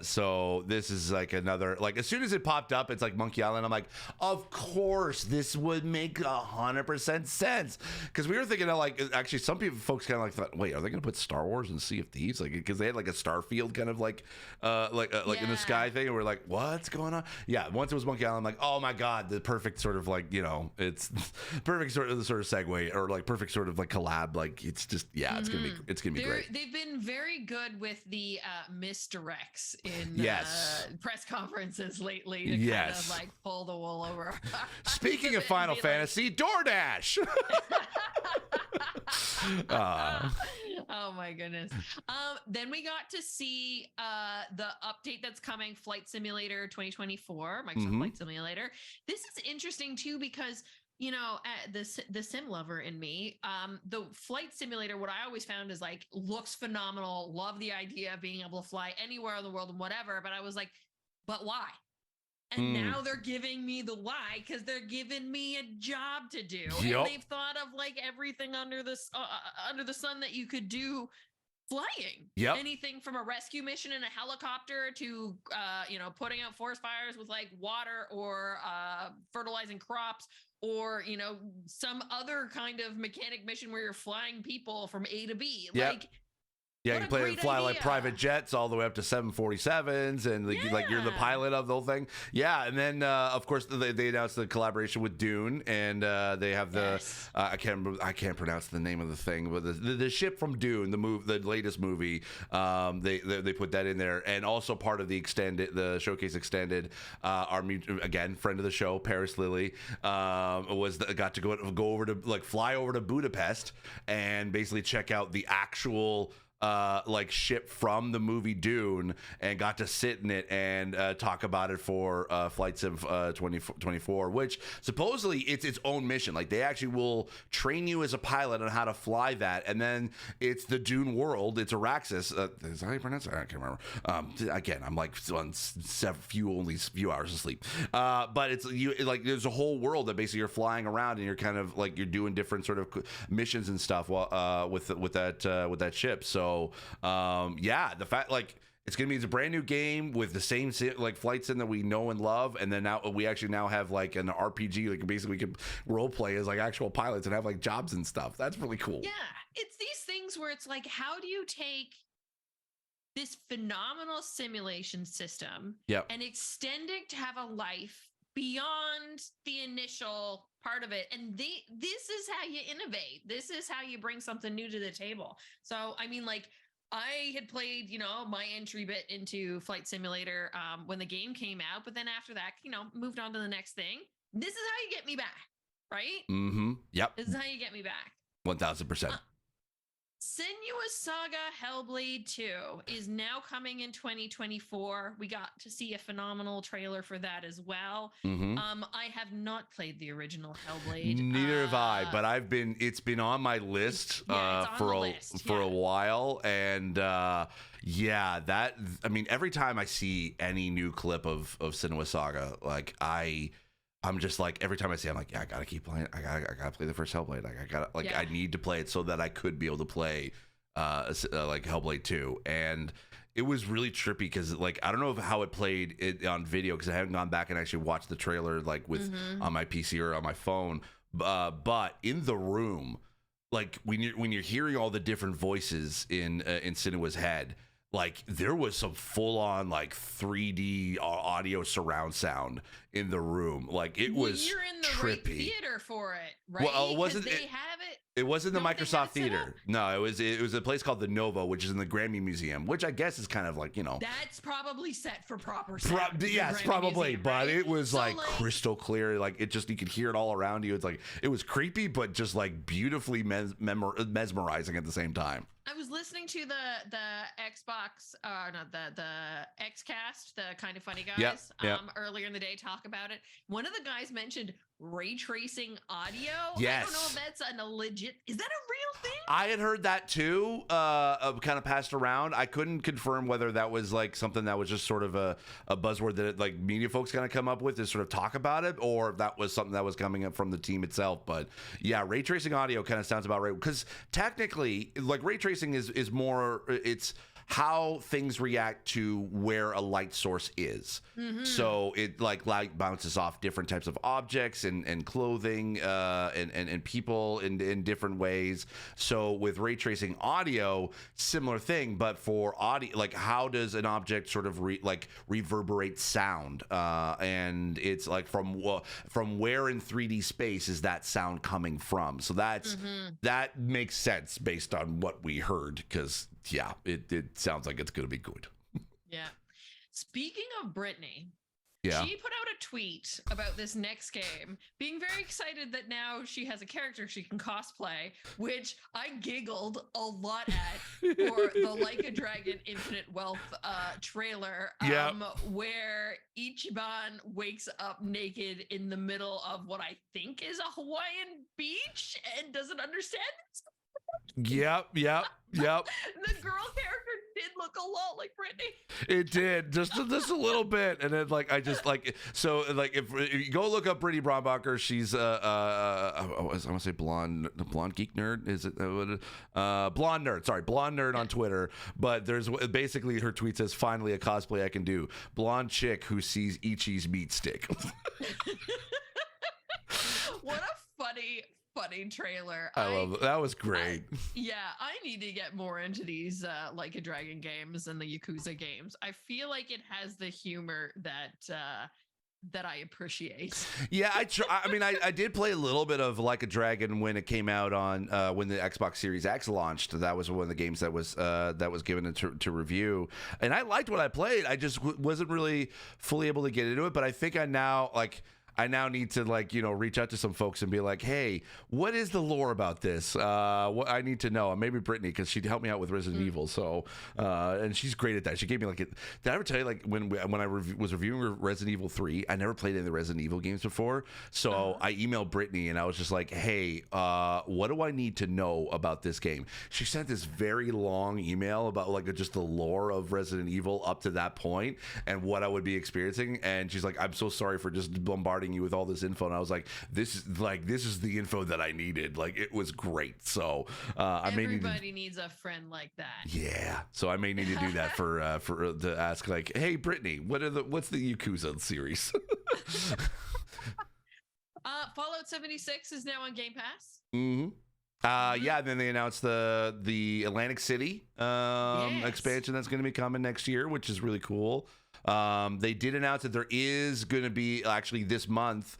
So this is like another, like, as soon as it popped up, it's like Monkey Island. I'm like, of course this would make 100% sense, because we were thinking of like, actually some folks kind of like thought, wait, are they going to put Star Wars in Sea of Thieves? Like, because they had like a Starfield kind of like in the sky thing, and we're like, what's going on? Yeah, once it was Monkey Island, I'm like, oh my god, the perfect sort of like, it's perfect sort of segue, or like perfect sort of like collab. Like it's just it's gonna be great. They've been very good with the misdirects in press conferences lately to kind of like pull the wool over our eyes. Speaking of Final Fantasy, DoorDash. Oh my goodness. Then we got to see the update that's coming, Flight Simulator 2024, Microsoft Flight Simulator. This is interesting too because the sim lover in me, the Flight Simulator, what I always found is like looks phenomenal. Love the idea of being able to fly anywhere in the world and whatever. But I was like, but why? And now they're giving me the why, because they're giving me a job to do. And they've thought of like everything under the sun that you could do flying. Anything from a rescue mission in a helicopter to putting out forest fires with like water, or fertilizing crops, or some other kind of mechanic mission where you're flying people from A to B. Like, yeah, you fly like private jets all the way up to 747s, and like you're the pilot of the whole thing. Yeah, and then of course they announced the collaboration with Dune, and they have the I can't pronounce the name of the thing, but the ship from Dune, the latest movie. They put that in there, and also part of the showcase extended. Our again friend of the show, Paris Lily, got to go over to fly over to Budapest and basically check out the actual ship from the movie Dune, and got to sit in it and talk about it for Flight Sim 2024, which supposedly it's its own mission. Like they actually will train you as a pilot on how to fly that, and then it's the Dune world. It's Araxis. Is that how you pronounce it? I can't remember. Again, I'm like on few hours of sleep. But it's there's a whole world that basically you're flying around, and you're kind of like you're doing different sort of missions and stuff with that ship. So the fact it's a brand new game with the same flight sim that we know and love, and then now we actually have like an RPG, basically we can role play as like actual pilots and have like jobs and stuff. That's really cool. Yeah, it's these things where it's like, how do you take this phenomenal simulation system and extend it to have a life beyond the initial part of it? And this is how you innovate. This is how you bring something new to the table. So I mean, like, I had played my entry bit into Flight Simulator when the game came out, but then after that moved on to the next thing. This is how you get me back, right? Yep, this is how you get me back. 1000%. Senua's Saga Hellblade 2 is now coming in 2024. We got to see a phenomenal trailer for that as well. I have not played the original Hellblade. Neither have I, but it's been on my list for a while, and every time I see any new clip of Senua's Saga, like I'm just like, every time I see it, I'm like, I gotta keep playing. I gotta play the first Hellblade. I need to play it so that I could be able to play Hellblade 2. And it was really trippy because I don't know how it played on video, because I haven't gone back and actually watched the trailer on my PC or on my phone. But in the room, when you're hearing all the different voices in Senua's head, there was some full-on 3D audio surround sound in the room. It was you're in the trippy. Right theater for it, right? Well, it wasn't. They have it. It wasn't the Microsoft Theater. No, it was a place called the Nova, which is in the Grammy Museum, which I guess is kind of That's probably set for proper sound. Yes, probably, Museum, but right? It was crystal clear. It just, you could hear it all around you. It's it was creepy, but just beautifully mesmerizing at the same time. I was listening to the Xbox, the Xcast, the Kind of Funny guys, earlier in the day talk about it. One of the guys mentioned ray tracing audio. Yes. I don't know if that's a legit. Is that a real thing? I had heard that too, kind of passed around. I couldn't confirm whether that was something that was just sort of a buzzword that media folks kind of come up with to sort of talk about it, or if that was something that was coming up from the team itself. But yeah, ray tracing audio kind of sounds about right, because technically ray tracing is more, it's how things react to where a light source is. So it like light bounces off different types of objects and clothing and people in different ways. So with ray tracing audio, similar thing, but for audio, like how does an object sort of reverberate sound? And it's like from where in 3D space is that sound coming from? So that makes sense based on what we heard, because yeah, it sounds like it's going to be good. Yeah. Speaking of Brittany, yeah, she put out a tweet about this next game, being very excited that now she has a character she can cosplay, which I giggled a lot at for the Like a Dragon Infinite Wealth trailer, where Ichiban wakes up naked in the middle of what I think is a Hawaiian beach and doesn't understand it. Yep. The girl character did look a lot like Brittany. It did, just a little bit, and then like I just like, so like if you go look up Brittany Brombacher, she's I want to say blonde geek nerd. Is it blonde nerd? Sorry, blonde nerd on Twitter. But there's basically her tweet says, "Finally a cosplay I can do. Blonde chick who sees Ichi's meat stick." What a funny trailer. I love it. That was great. I need to get more into these Like a Dragon games and the Yakuza games. I feel like it has the humor that I appreciate. Yeah, I did play a little bit of Like a Dragon when it came out on when the Xbox Series X launched. That was one of the games that was given to review, and I liked what I played. I just wasn't really fully able to get into it, but I think I now need to reach out to some folks and be like, hey, what is the lore about this? What I need to know. And maybe Brittany, because she helped me out with Resident Evil. So, and she's great at that. She gave me did I ever tell you when I was reviewing Resident Evil 3, I never played any of the Resident Evil games before. So I emailed Brittany and I was just like, hey, what do I need to know about this game? She sent this very long email about just the lore of Resident Evil up to that point and what I would be experiencing. And she's like, I'm so sorry for just bombarding you with all this info. And I was like, this is the info that I needed. It was great. So everybody needs a friend like that. Yeah. So I may need to do that for to ask hey Brittany, what's the Yakuza series? Fallout 76 is now on Game Pass. Yeah, then they announced the Atlantic City expansion that's going to be coming next year, which is really cool. They did announce that there is going to be actually this month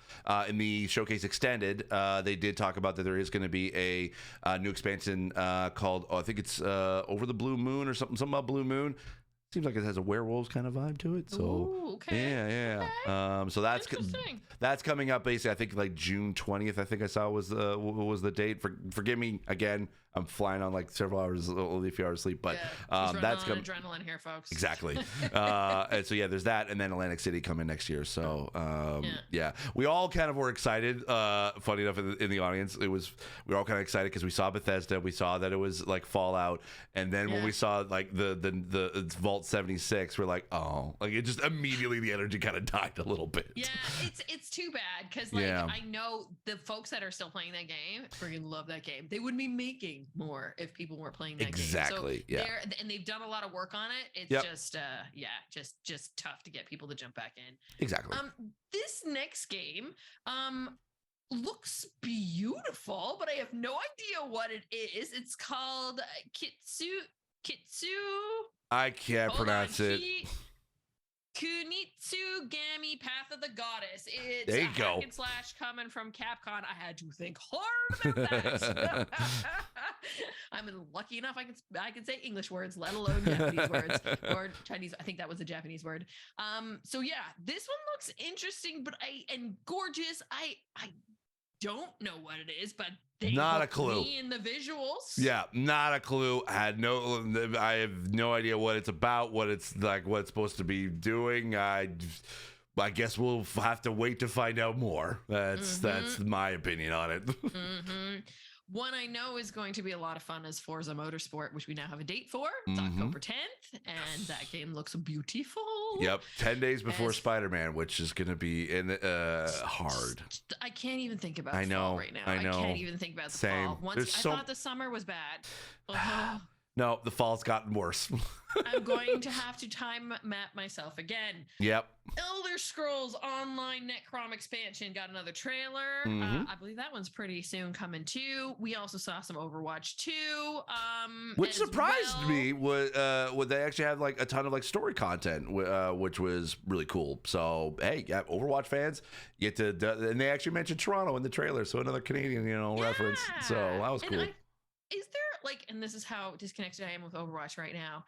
in the Showcase Extended. They did talk about that there is going to be a new expansion called I think it's Over the Blue Moon or something about Blue Moon. Seems like it has a werewolves kind of vibe to it. So ooh, okay. Yeah. So that's coming up basically. I think June 20th. I think I saw was the date. Forgive me again. I'm flying on several hours, only a few hours sleep, but that's coming. Adrenaline here, folks. Exactly. And so there's that, and then Atlantic City coming next year. So we all kind of were excited. Funny enough, in the audience, we were all kind of excited because we saw Bethesda, we saw that it was Fallout, and then when we saw the Vault 76, we're like, oh, it just immediately the energy kind of died a little bit. Yeah, it's too bad because I know the folks that are still playing that game freaking love that game. They wouldn't be making more if people weren't playing that game. Exactly. So and they've done a lot of work on it. It's just tough to get people to jump back in. Exactly. This next game looks beautiful, but I have no idea what it is. It's called Kitsu. I can't pronounce it. Kunitsugami Path of the Goddess. It's there you go. Hack and slash coming from Capcom. I had to think hard about that. I'm lucky enough I can say English words, let alone Japanese words or Chinese. I think that was a Japanese word. So yeah, this one looks interesting, and gorgeous. I don't know what it is, but not a clue. Me in the visuals. Yeah, not a clue. I have no idea what it's about, what it's what it's supposed to be doing. I guess we'll have to wait to find out more. That's my opinion on it. One I know is going to be a lot of fun is Forza Motorsport, which we now have a date for. It's October 10th, and that game looks beautiful. Yep, 10 days before Spider-Man, which is going to be hard. I can't even think about fall right now. I can't even think about the fall. I thought the summer was bad. No, the fall's gotten worse. I'm going to have to time map myself again. Yep. Elder Scrolls Online Necrom expansion got another trailer. Mhm. I believe that one's pretty soon coming too. We also saw some Overwatch 2. Which surprised me would they actually have like a ton of like story content, which was really cool. So hey, yeah, Overwatch fans get to, and they actually mentioned Toronto in the trailer, so another Canadian reference. So that was cool. Is there like, and this is how disconnected I am with Overwatch right now.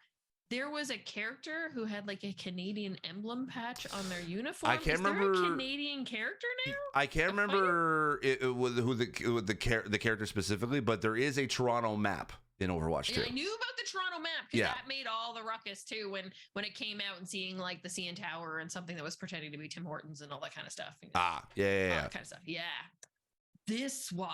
There was a character who had like a Canadian emblem patch on their uniform. I can't remember. There a Canadian character now? I can't remember who the character specifically, but there is a Toronto map in Overwatch 2. I knew about the Toronto map because that made all the ruckus too when it came out and seeing like the CN Tower and something that was pretending to be Tim Hortons and all that kind of stuff. Yeah. That kind of stuff. Yeah. This one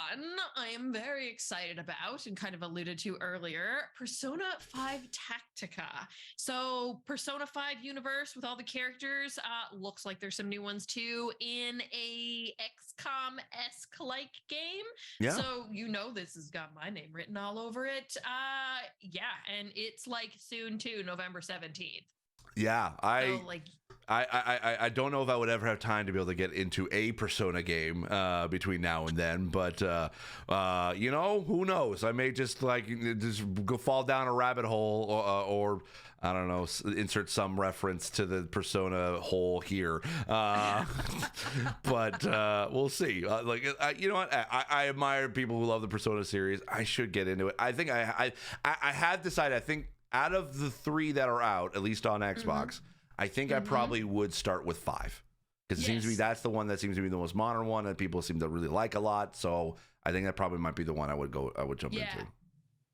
I am very excited about and kind of alluded to earlier, Persona 5 Tactica. So Persona 5 universe with all the characters, looks like there's some new ones too in a XCOM-esque like game. Yeah. So this has got my name written all over it. And it's like soon too, November 17th. Yeah, I don't know if I would ever have time to be able to get into a Persona game between now and then, but who knows? I may just go fall down a rabbit hole, or I don't know, insert some reference to the Persona hole here. But we'll see. You know what? I admire people who love the Persona series. I should get into it. I think I have decided. I think out of the 3 that are out, at least on Xbox, I think I probably would start with 5 because it seems to be that's the one that seems to be the most modern one and people seem to really like a lot. So I think that probably might be the one I would jump into.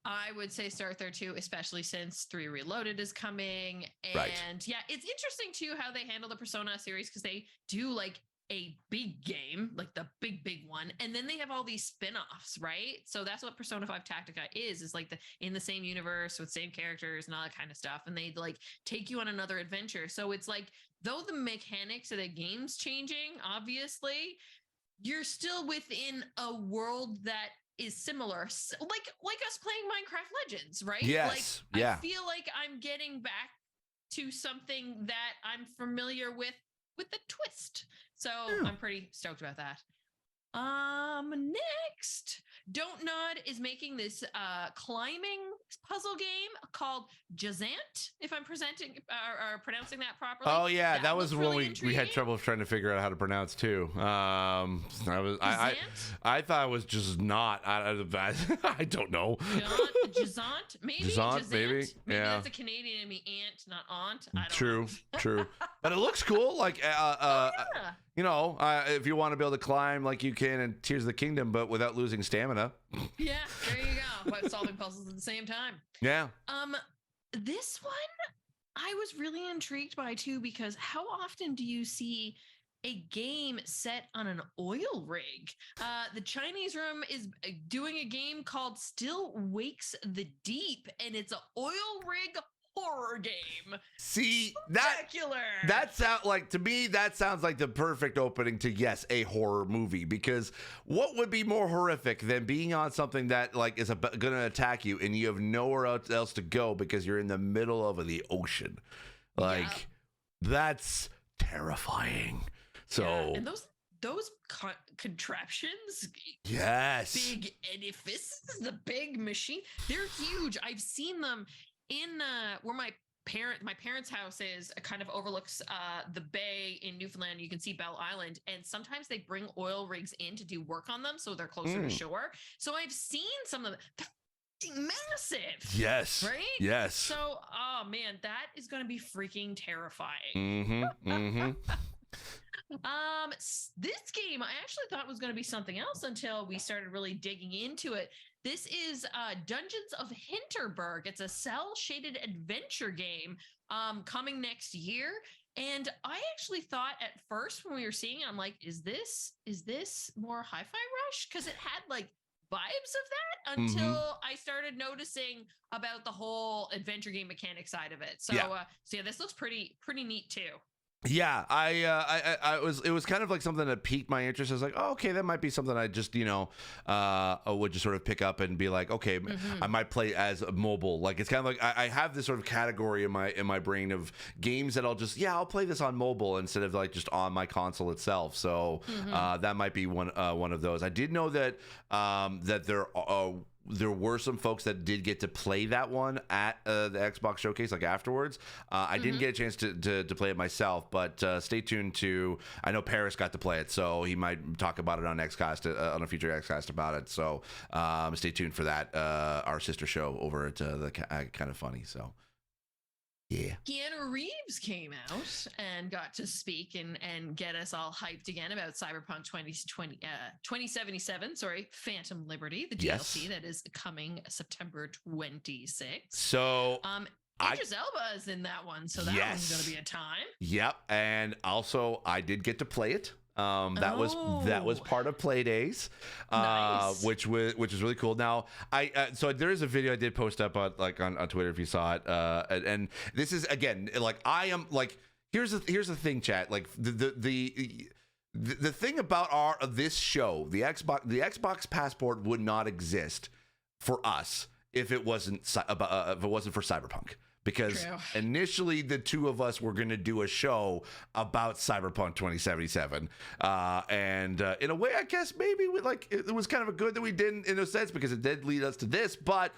I would say start there too, especially since 3 Reloaded is coming. And right. Yeah, it's interesting too how they handle the Persona series because they do like a big game, like the big one, and then they have all these spin-offs, right? So that's what Persona 5 Tactica is like in the same universe with same characters and all that kind of stuff, and they like take you on another adventure. So it's like, though the mechanics of the game's changing, obviously, you're still within a world that is similar, like us playing Minecraft Legends, right? Yes. I feel like I'm getting back to something that I'm familiar with a twist. So I'm pretty stoked about that. Next, Don't Nod is making this climbing puzzle game called Jazant, if I'm pronouncing that properly. Oh yeah, that was really when we had trouble trying to figure out how to pronounce too. I thought it was just not. I don't know. Jazant, maybe. Jazant, maybe. Maybe that's a Canadian and me aunt, not aunt. I don't know. True. But it looks cool. Like if you want to be able to climb like you can in Tears of the Kingdom, but without losing stamina. Yeah, there you go. But solving puzzles at the same time. Yeah. This one I was really intrigued by too, because how often do you see a game set on an oil rig? The Chinese Room is doing a game called Still Wakes the Deep, and it's an oil rig horror game. See, that sounds like, to me, that sounds like the perfect opening to a horror movie, because what would be more horrific than being on something that like is gonna attack you and you have nowhere else to go because you're in the middle of the ocean? That's terrifying. So and those contraptions, yes, big edifices, the big machine, they're huge. I've seen them in where my parents' house is, kind of overlooks the bay in Newfoundland. You can see Bell Island, and sometimes they bring oil rigs in to do work on them, so they're closer to shore. So I've seen some of them. They're massive. Yes. Right? Yes. So, oh man, that is going to be freaking terrifying. This game I actually thought was going to be something else until we started really digging into it. This is Dungeons of Hinterberg. It's a cel-shaded adventure game coming next year. And I actually thought at first when we were seeing it, I'm like, is this more Hi-Fi Rush? Because it had like vibes of that until I started noticing about the whole adventure game mechanic side of it. So, this looks pretty neat too. Yeah, I was. It was kind of like something that piqued my interest. I was like, oh, okay, that might be something I just, would just sort of pick up and be like, okay, I might play as a mobile. Like it's kind of like I have this sort of category in my brain of games that I'll play this on mobile instead of like just on my console itself. So that might be one of those. I did know that there were some folks that did get to play that one at the Xbox showcase, like afterwards. I didn't get a chance to play it myself, but stay tuned to. I know Paris got to play it, so he might talk about it on Xcast on a future Xcast about it. So stay tuned for that. Our sister show over at the Kind of Funny. So. Yeah. Keanu Reeves came out and got to speak and get us all hyped again about Cyberpunk 2077, Phantom Liberty, the DLC that is coming September 26th. So Idris Elba is in that one, so that one's going to be a time. Yep, and also I did get to play it. That was part of Play Days, Nice. which is really cool. Now, so there is a video I did post up on Twitter if you saw it, and this is again like I am like here's the thing, chat. Like the thing about this show, the Xbox Passport would not exist for us if it wasn't for Cyberpunk. Because initially the two of us were going to do a show about Cyberpunk 2077, and in a way, I guess maybe it was kind of good that we didn't in a sense because it did lead us to this. But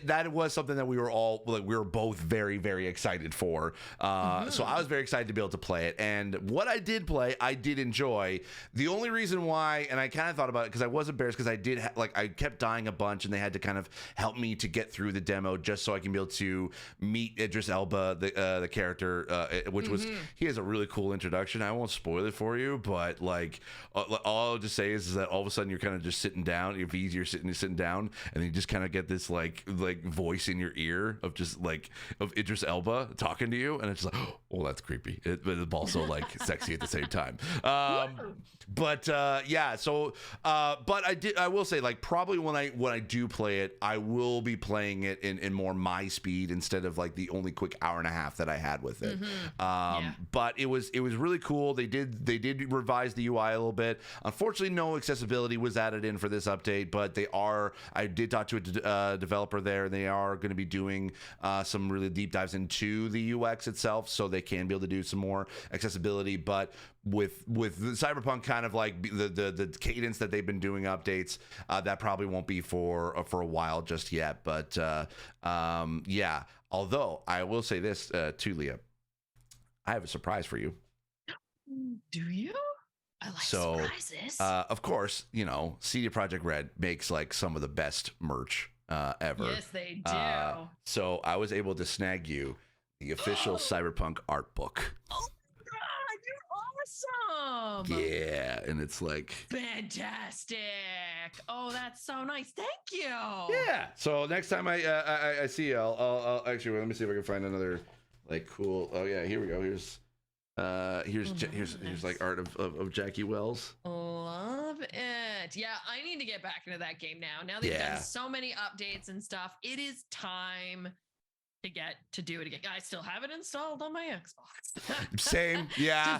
that was something that we were both very, very excited for. So I was very excited to be able to play it, and what I did play, I did enjoy. The only reason why, and I kind of thought about it because I was embarrassed because I did I kept dying a bunch, and they had to kind of help me to get through the demo just so I can be able to meet Idris Elba, the character, which was he has a really cool introduction. I won't spoil it for you, but like all I'll just say is that all of a sudden you're kind of just sitting down. If you're sitting down, and you just kind of get this like voice in your ear of just like of Idris Elba talking to you, and it's like, oh, that's creepy, but it's also like sexy at the same time. But I will say like probably when I do play it, I will be playing it in more my speed instead of like the only quick hour and a half that I had with it. But it was really cool. They did revise the UI a little bit. Unfortunately, no accessibility was added in for this update, but I did talk to a developer there, and they are going to be doing some really deep dives into the UX itself, so they can be able to do some more accessibility. But with the Cyberpunk kind of like the cadence that they've been doing updates, that probably won't be for a while just yet. But yeah. Although I will say this too, Leah, I have a surprise for you. Do you? I like surprises. Of course, CD Projekt Red makes like some of the best merch ever. Yes, they do. So I was able to snag you the official Cyberpunk art book. Oh God, you're awesome! Yeah, and it's like fantastic. Oh, that's so nice. Thank you. Yeah. So next time I see you, I'll actually let me see if I can find another like cool. Oh yeah, here we go. Here's like art of Jackie Wells. Love it. Yeah, I need to get back into that game now. Now they've done so many updates and stuff. It is time to do it again. I still have it installed on my Xbox. Same. Yeah.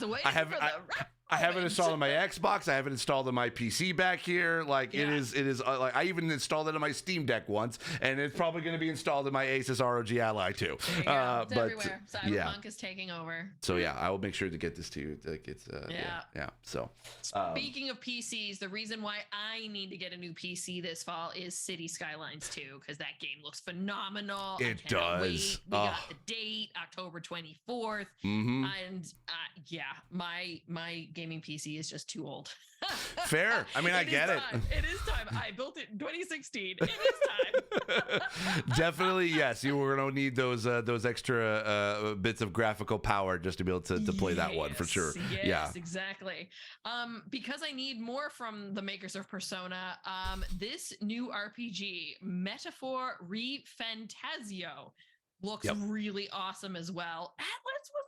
I have it installed on my Xbox. I have it installed on my PC back here. Like it is like I even installed it on my Steam Deck once, and it's probably going to be installed in my Asus ROG Ally too. It's everywhere. Cyberpunk is taking over. So yeah, I will make sure to get this to you. Like it's yeah. So speaking of PCs, the reason why I need to get a new PC this fall is City Skylines 2 because that game looks phenomenal. It does. Wait. We got the date, October 24th, and my gaming PC is just too old. Fair. I mean, I get it. It is time. I built it in 2016. It is time. Definitely, yes. You were going to need those extra bits of graphical power just to be able to play that one for sure. Yes, exactly. Because I need more from the makers of Persona, this new RPG, Metaphor Refantasio, looks really awesome as well. Atlas was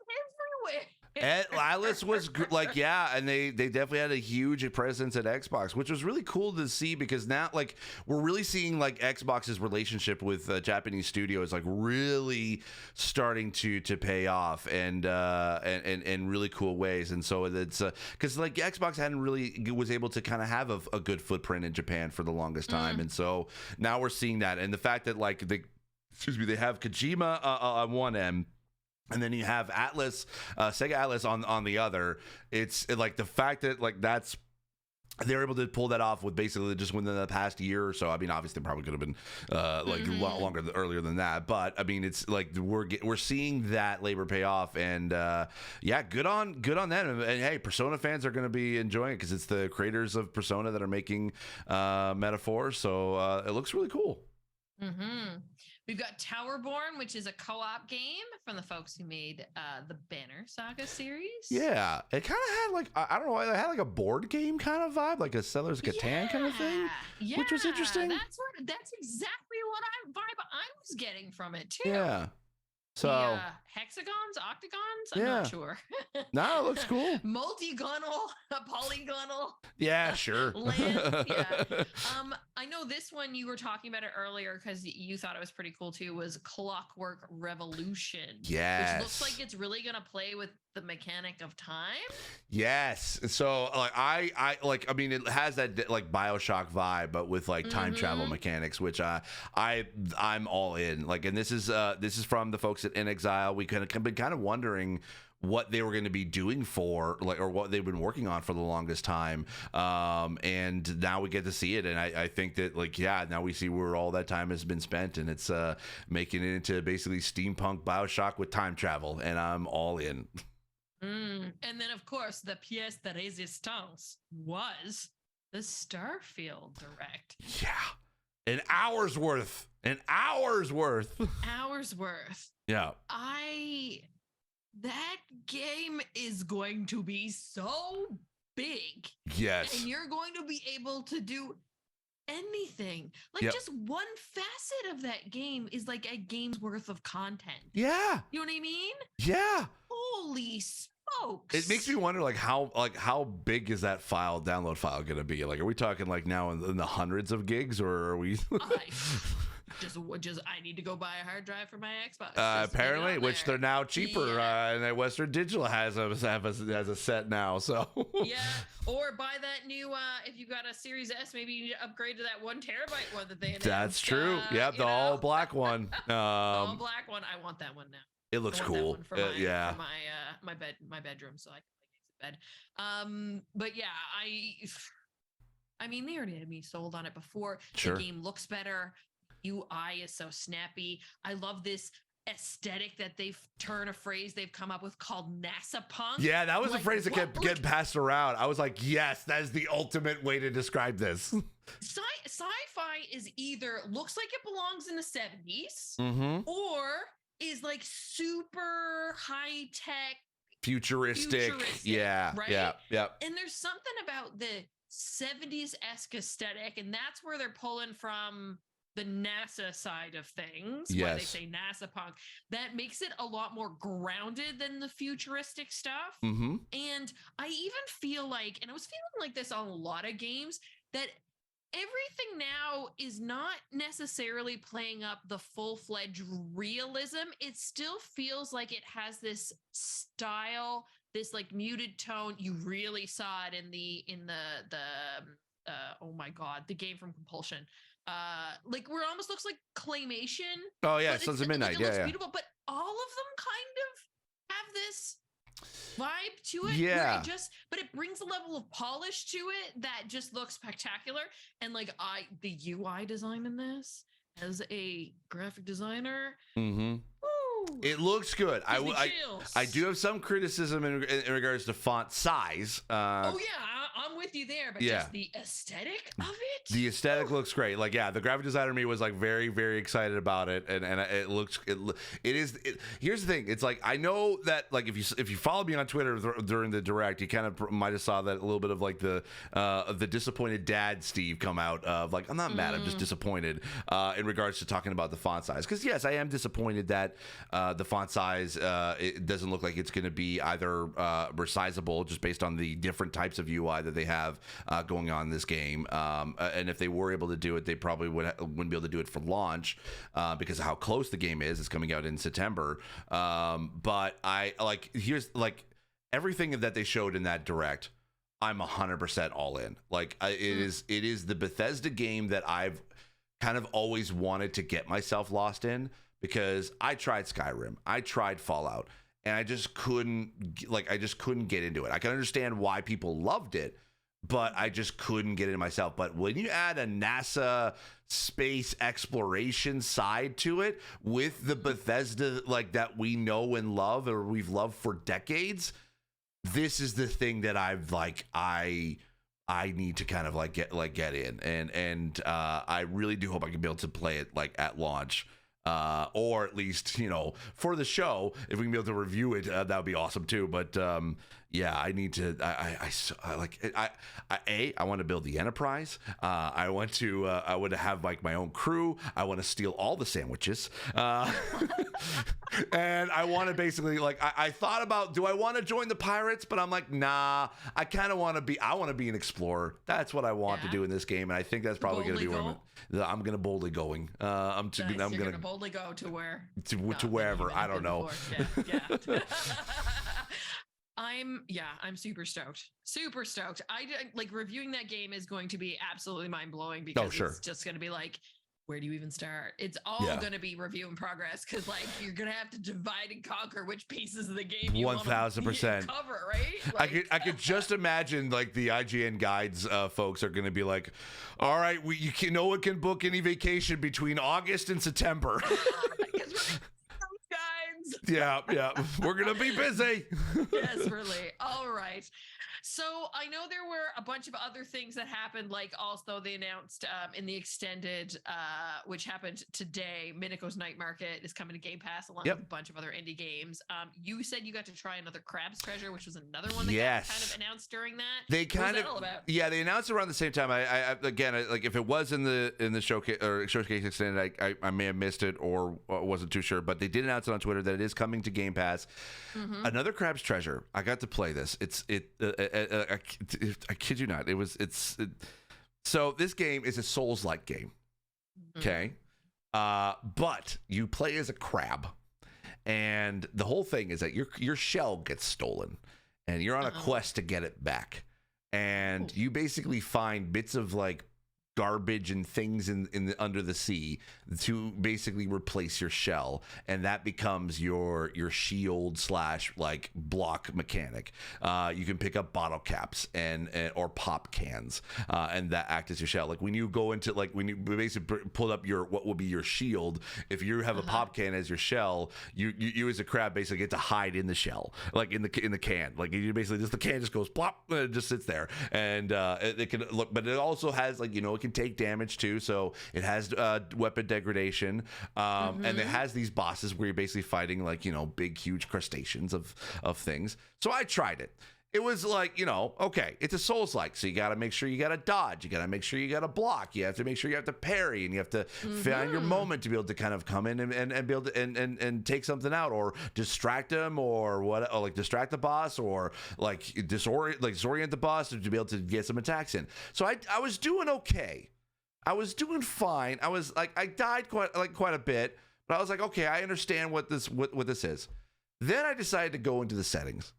everywhere. Atlas was like, yeah, and they definitely had a huge presence at Xbox, which was really cool to see because now like we're really seeing like Xbox's relationship with Japanese studios like really starting to pay off and really cool ways. And so it's because like Xbox hadn't really was able to kind of have a good footprint in Japan for the longest time, and so now we're seeing that, and the fact that like they have Kojima on one end. And then you have Atlas, Sega Atlas on the other. It's like the fact that like they were able to pull that off with basically just within the past year or so. I mean, obviously, probably could have been like a lot longer earlier than that. But I mean, it's like we're seeing that labor pay off, and yeah, good on them. And hey, Persona fans are going to be enjoying it because it's the creators of Persona that are making Metaphor. So it looks really cool. We've got Towerborn, which is a co-op game from the folks who made the Banner Saga series. Yeah, it kind of had like I don't know, it had like a board game kind of vibe, like a Settlers of Catan kind of thing, which was interesting. That's exactly what vibe I was getting from it too. Yeah. So hexagons, octagons, I'm not sure. No, it looks cool. Multigonal, polygonal. Yeah, sure. Land, yeah. I know this one you were talking about it earlier because you thought it was pretty cool too. Was Clockwork Revolution? Yes. Which looks like it's really gonna play with the mechanic of time. Yes. So like I mean it has that like BioShock vibe, but with like time travel mechanics, which I'm all in. Like, and this is from the folks at In Exile. We been kind of wondering what they were going to be doing for like or what they've been working on for the longest time, and now we get to see it, and I think that like now we see where all that time has been spent, and it's making it into basically steampunk BioShock with time travel, and I'm all in. And then of course the pièce de résistance was the Starfield Direct. Yeah, an hour's worth. Yeah. That game is going to be so big. Yes. And you're going to be able to do anything. Like just one facet of that game is like a game's worth of content. Yeah. You know what I mean? Yeah. Holy smokes. It makes me wonder how big is that download file going to be? Like, are we talking like now in the hundreds of gigs, or are we I need to go buy a hard drive for my Xbox. Apparently, which they're now cheaper, and Western Digital has a set now. So yeah, or buy that new. If you got a Series S, maybe you need to upgrade to that 1 terabyte one that they announced. That's true. Yep, the all black one. All black one. I want that one now. It looks cool. For my bedroom, so I can make bed. But yeah, I mean, they already had me sold on it before. Sure. The game looks better. UI is so snappy. I love this aesthetic that they've turned a phrase they've come up with called NASA punk. Yeah, that was a phrase that kept getting passed around. I was like, yes, that is the ultimate way to describe this. Sci-fi is either looks like it belongs in the 70s or is like super high tech, futuristic. Yeah, right? Yeah. And there's something about the 70s-esque aesthetic, and that's where they're pulling from the NASA side of things. Yes. Why they say NASA punk. That makes it a lot more grounded than the futuristic stuff. And I even feel like, and I was feeling like this on a lot of games, that everything now is not necessarily playing up the full-fledged realism. It still feels like it has this style, this like muted tone. You really saw it in the oh my god, the game from Compulsion. Like where it almost looks like claymation. Oh yeah, Sons of Midnight. It looks beautiful, but all of them kind of have this vibe to it. Yeah. But it brings a level of polish to it that just looks spectacular. And like the UI design in this as a graphic designer. It looks good. I do have some criticism in regards to font size. Oh yeah, I'm with you there, but Yeah. just the aesthetic of it. The aesthetic looks great. Like, yeah, the graphic designer in me was like very, very excited about it, and it looks. Here's the thing. It's like, I know that, like, if you followed me on Twitter during the direct, you kind of might have saw that a little bit of like the disappointed dad Steve come out of like, I'm not mad, I'm just disappointed in regards to talking about the font size. Because yes, I am disappointed that the font size it doesn't look like it's going to be either resizable just based on the different types of UI that they have going on in this game. And if they were able to do it, they probably wouldn't be able to do it for launch because of how close the game is. It's coming out in September. But here's like everything that they showed in that direct, I'm 100% all in. Like it is the Bethesda game that I've kind of always wanted to get myself lost in, because I tried Skyrim, I tried Fallout, and I just couldn't get into it. I can understand why people loved it, but I just couldn't get it myself. But when you add a NASA space exploration side to it with the Bethesda like that we know and love, or we've loved for decades, this is the thing that I've like I need to kind of get in, and I really do hope I can be able to play it like at launch. Or at least, for the show, if we can be able to review it, that would be awesome too. But yeah, I need to. I want to build the Enterprise. I want to have like my own crew. I want to steal all the sandwiches, and I want to basically like. I thought about, do I want to join the pirates? But I'm like, nah. I kind of want to be. I want to be an explorer. That's what I want to do in this game, and I think that's probably going to be where I'm going to boldly going. I'm going to boldly go to where to wherever. I don't know. Yeah. I'm super stoked. Super stoked. I like reviewing that game is going to be absolutely mind blowing, because it's just going to be like, where do you even start? It's all going to be review in progress, because like you're going to have to divide and conquer which pieces of the game you 1,000% cover, right? Like, I could just imagine like the IGN guides folks are going to be like, all right, no one can book any vacation between August and September. Yeah, we're gonna be busy. Desperately. All right. So I know there were a bunch of other things that happened, like also they announced in the extended, which happened today, Minico's Night Market is coming to Game Pass along with a bunch of other indie games. You said you got to try another Crab's Treasure, which was another one that got kind of announced during that. They kind of, they announced around the same time. I like if it was in the showcase or showcase extended, I may have missed it or wasn't too sure, but they did announce it on Twitter that it is coming to Game Pass. Another Crab's Treasure. I got to play this. I kid you not. So this game is a Souls-like game. Okay. But you play as a crab, and the whole thing is that your shell gets stolen, and you're on a quest to get it back. And you basically find bits of like garbage and things in under the sea to basically replace your shell, and that becomes your shield / like block mechanic. You can pick up bottle caps and or pop cans, and that act as your shell. Like when you go into when you basically pull up what will be your shield, if you have a pop can as your shell, you as a crab basically get to hide in the shell, like in the can. Like you basically the can just goes plop, and it just sits there, and it can look, but it also has it can take damage too, so it has weapon degradation, and it has these bosses where you're basically fighting big huge crustaceans of things. So I tried it. It was like, okay, it's a Souls-like, so you got to make sure you got to dodge, you got to make sure you got to block, you have to make sure you have to parry, and you have to find your moment to be able to kind of come in and be able to and take something out, or distract them, or distract the boss, or disorient the boss to be able to get some attacks in. So I was doing okay. I was doing fine. I was like, I died quite a bit, but I was like, okay, I understand what this is. Then I decided to go into the settings.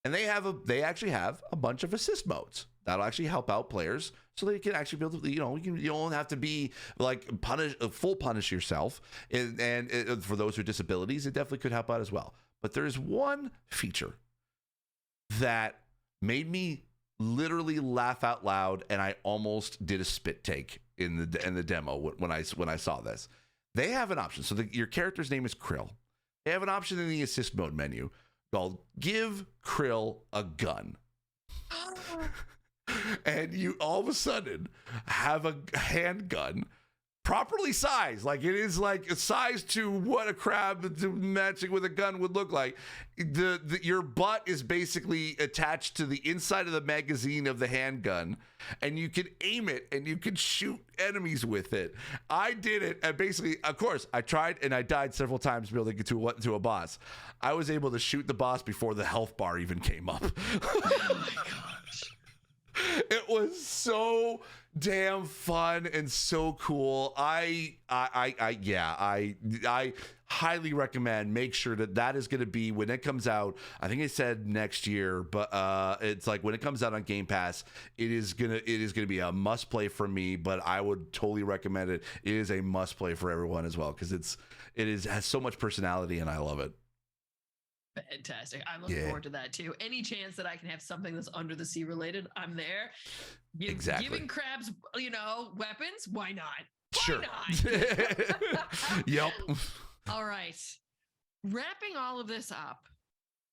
And they actually have a bunch of assist modes that'll actually help out players, so they can actually be able to, you don't have to be like punish yourself. And for those with disabilities, it definitely could help out as well. But there's one feature that made me literally laugh out loud, and I almost did a spit take in the demo when I saw this. They have an option. So your character's name is Krill. They have an option in the assist mode menu called "Give Krill a Gun." and you all of a sudden have a handgun properly sized, like it is like sized to what a crab matching with a gun would look like. Your butt is basically attached to the inside of the magazine of the handgun, and you can aim it and you can shoot enemies with it. I did it, and basically, of course, I tried and I died several times to be able to get to a boss. I was able to shoot the boss before the health bar even came up. Oh my gosh. It was so damn fun and so cool. I highly recommend. Make sure that is going to be when it comes out. I think I said next year, but it's like when it comes out on Game Pass, it is gonna be a must play for me. But I would totally recommend it. It is a must play for everyone as well because it has so much personality and I love it. Fantastic. I'm looking forward to that too. Any chance that I can have something that's under the sea related, I'm there. Exactly. Giving crabs, weapons, why not? Sure. Not? Yep. All right. Wrapping all of this up,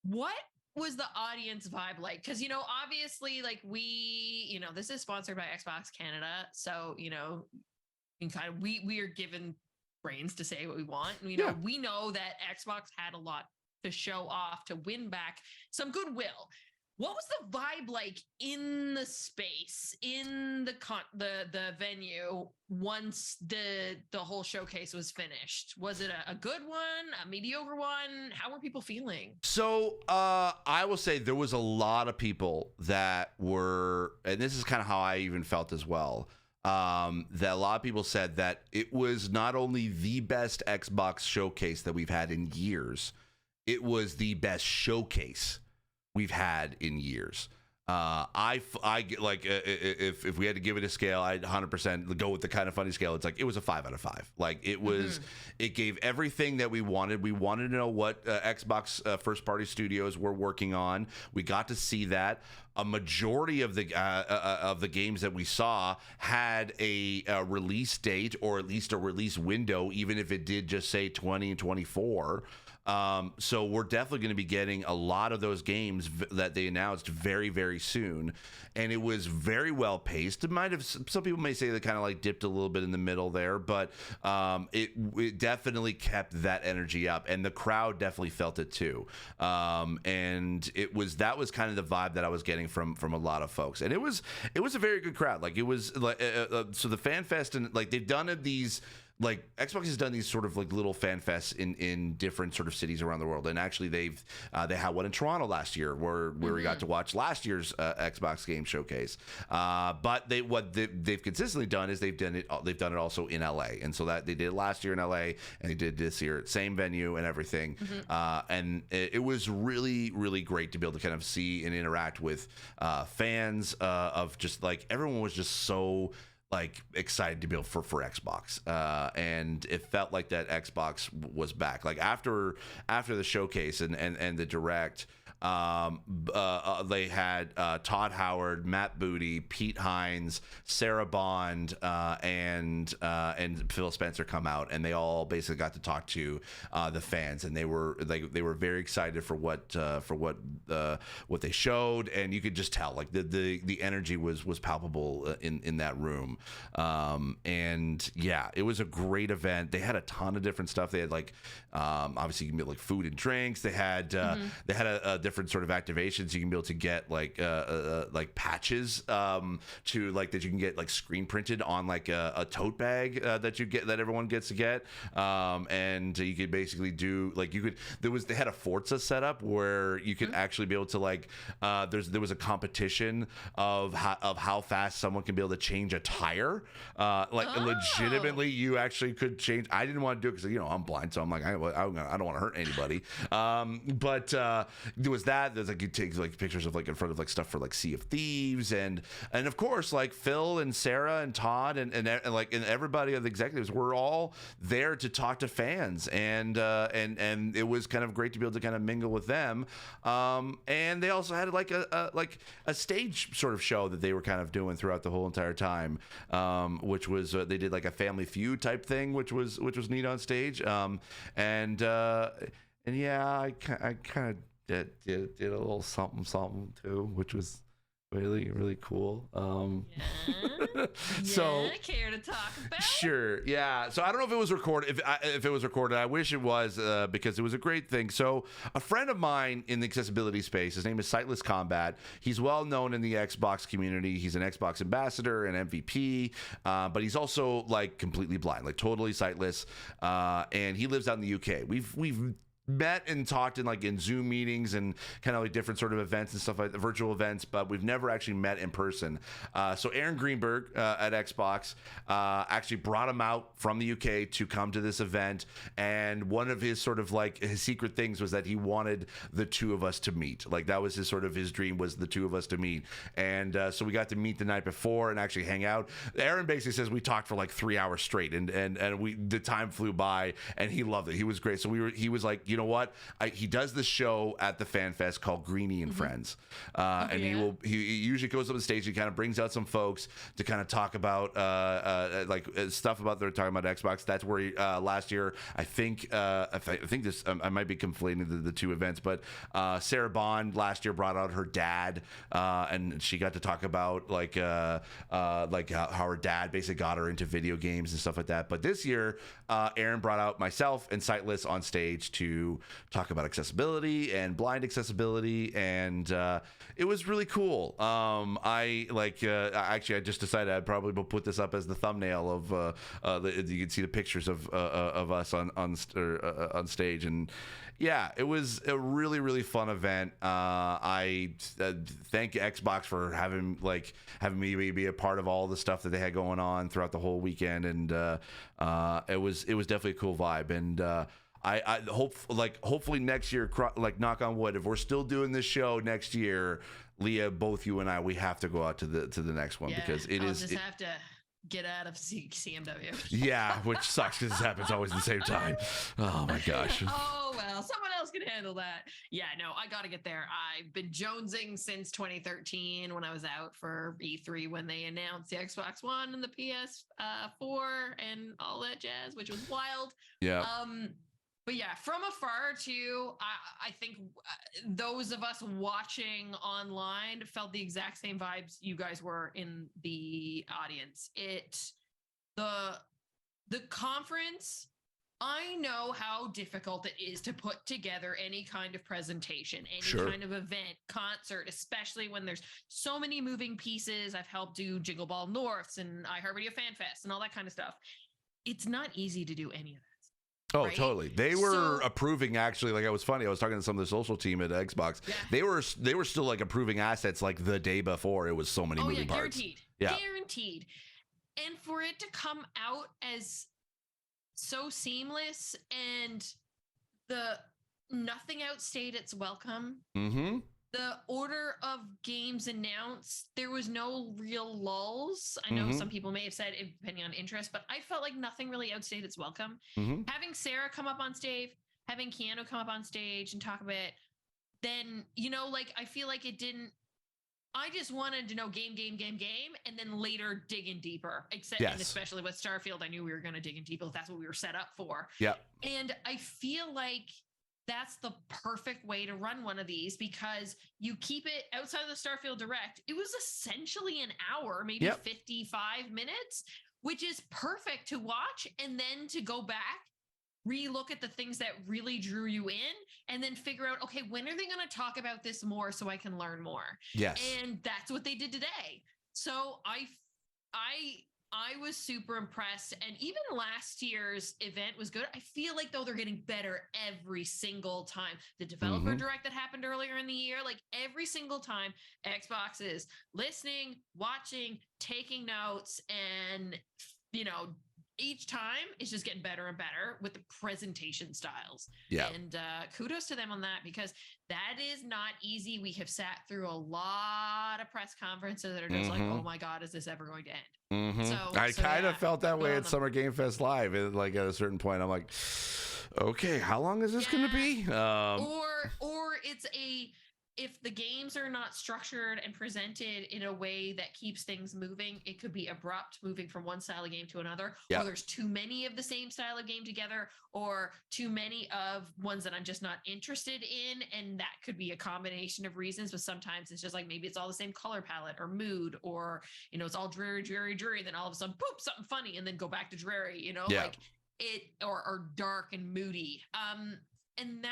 what was the audience vibe like? Because, obviously, like this is sponsored by Xbox Canada. So, we are given brains to say what we want. We know that Xbox had a lot to show off to win back some goodwill. What was the vibe like in the space, in the venue once the whole showcase was finished? Was it a good one, a mediocre one? How were people feeling? So I will say there was a lot of people that were, and this is kind of how I even felt as well, that a lot of people said that it was not only the best Xbox showcase that we've had in years, it was the best showcase we've had in years. I like if we had to give it a scale, I'd 100% go with the Kind of Funny scale. It's like it was a 5 out of 5. Like it was, it gave everything that we wanted. We wanted to know what Xbox first party studios were working on. We got to see that. A majority of the games that we saw had a release date or at least a release window, even if it did just say 20 and 24. So we're definitely going to be getting a lot of those games that they announced very, very soon. And it was very well paced. It might have, some people may say they kind of like dipped a little bit in the middle there, but it definitely kept that energy up, and the crowd definitely felt it too. And that was kind of the vibe that I was getting from a lot of folks. And it was a very good crowd. Like it was like, so the Fan Fest, and like they've done these, like Xbox has done these sort of like little fan fests in different sort of cities around the world, and actually they had one in Toronto last year where we got to watch last year's Xbox game showcase. But they've consistently done is they've done it also in LA, and so that they did it last year in LA, and they did this year, same venue and everything. And it was really, really great to be able to kind of see and interact with fans of just like everyone was just so like excited to be able for Xbox, and it felt like that Xbox was back. Like after the showcase and the direct, they had Todd Howard, Matt Booty, Pete Hines, Sarah Bond, and Phil Spencer come out, and they all basically got to talk to the fans, and they were very excited for what they showed, and you could just tell like the energy was palpable in that room. And yeah, it was a great event. They had a ton of different stuff. They had like obviously you can get like food and drinks. They had a different sort of activations. You can be able to get like patches to like that you can get like screen printed on like a tote bag that everyone gets to get, and you could basically do like they had a Forza setup where you could actually be able to like there was a competition of how fast someone can be able to change a tire. Legitimately, you actually could change. I didn't want to do it because I'm blind, so I'm like I don't want to hurt anybody. But there was that. There's like you take like pictures of like in front of like stuff for like Sea of Thieves, and of course like Phil and Sarah and Todd and everybody of the executives were all there to talk to fans, and it was kind of great to be able to kind of mingle with them. And they also had like a stage sort of show that they were kind of doing throughout the whole entire time, which was they did like a Family Feud type thing, which was neat on stage. And yeah, I kind of did a little something too, which was really, really cool. Yeah. So Care to talk about? sure, yeah. So I don't know if it was recorded. If it was recorded, I wish it was because it was a great thing. So a friend of mine in the accessibility space, his name is Sightless Combat. He's well known in the Xbox community. He's an Xbox ambassador and MVP, but he's also like completely blind, like totally sightless, and he lives out in the UK. We've met and talked in Zoom meetings and kind of like different sort of events and stuff like virtual events, but we've never actually met in person. So Aaron Greenberg at Xbox actually brought him out from the UK to come to this event, and one of his sort of like his secret things was that he wanted the two of us to meet. Like that was his sort of his dream, was the two of us to meet, and so we got to meet the night before and actually hang out. Aaron basically says we talked for like 3 hours straight, and the time flew by, and he loved it. He was great. So he was like, you know what? He does this show at the Fan Fest called Greenie and Friends, and he usually goes up on stage. He kind of brings out some folks to kind of talk about stuff about they're talking about Xbox. That's where he, last year I think this I might be conflating the two events, but Sarah Bond last year brought out her dad, and she got to talk about like how her dad basically got her into video games and stuff like that. But this year, Aaron brought out myself and Sightless on stage to talk about accessibility and blind accessibility, and it was really cool. I just decided I'd probably put this up as the thumbnail of you can see the pictures of us on stage, and yeah, it was a really, really fun event. I thank Xbox for having me be a part of all the stuff that they had going on throughout the whole weekend, and it was definitely a cool vibe. And I hope hopefully next year, like knock on wood, if we're still doing this show next year, Leah, both you and I, we have to go out to the next one, because I'll just have to get out of CMW. Yeah, which sucks because it happens always at the same time. Oh my gosh. Oh well, someone else can handle that. Yeah, no, I gotta get there. I've been jonesing since 2013 when I was out for E3 when they announced the Xbox One and the PS4 and all that jazz, which was wild. Yeah. But yeah, from afar too, I think those of us watching online felt the exact same vibes you guys were in the audience. The conference, I know how difficult it is to put together any kind of presentation, any kind of event, concert, especially when there's so many moving pieces. I've helped do Jingle Ball Norths and iHeartRadio Fan Fest and all that kind of stuff. It's not easy to do any of that. Oh, right? totally. They were approving, actually. Like, it was funny. I was talking to some of the social team at Xbox. Yeah. They were still like approving assets like the day before. It was so many moving parts. Guaranteed. And for it to come out as so seamless and the nothing outstayed its welcome. Mm-hmm. The order of games announced, there was no real lulls. I know some people may have said depending on interest, but I felt like nothing really outstayed its welcome. Having Sarah come up on stage, having Keanu come up on stage and talk a bit, then, I feel like it didn't. I just wanted to know game, and then later dig in deeper. And especially with Starfield, I knew we were going to dig in deeper. That's what we were set up for. Yeah. And I feel like that's the perfect way to run one of these, because you keep it outside of the Starfield Direct. It was essentially an hour, maybe 55 minutes, which is perfect to watch and then to go back, re-look at the things that really drew you in, and then figure out, okay, when are they going to talk about this more so I can learn more? Yes. And that's what they did today. So I was super impressed. And even last year's event was good. I feel like, though, they're getting better every single time. The developer direct that happened earlier in the year, like every single time, Xbox is listening, watching, taking notes, and, each time it's just getting better and better with the presentation styles. Yeah. And kudos to them on that, because that is not easy. We have sat through a lot of press conferences that are just like, oh my God, is this ever going to end? So I kind of felt that way at Summer Game Fest Live. Like at a certain point, I'm like, okay, how long is this going to be? Or if the games are not structured and presented in a way that keeps things moving, it could be abrupt, moving from one style of game to another, or there's too many of the same style of game together, or too many of ones that I'm just not interested in. And that could be a combination of reasons, but sometimes it's just like, maybe it's all the same color palette or mood, or, you know, it's all dreary, then all of a sudden, boop, something funny, and then go back to dreary, you know, like it, or dark and moody. And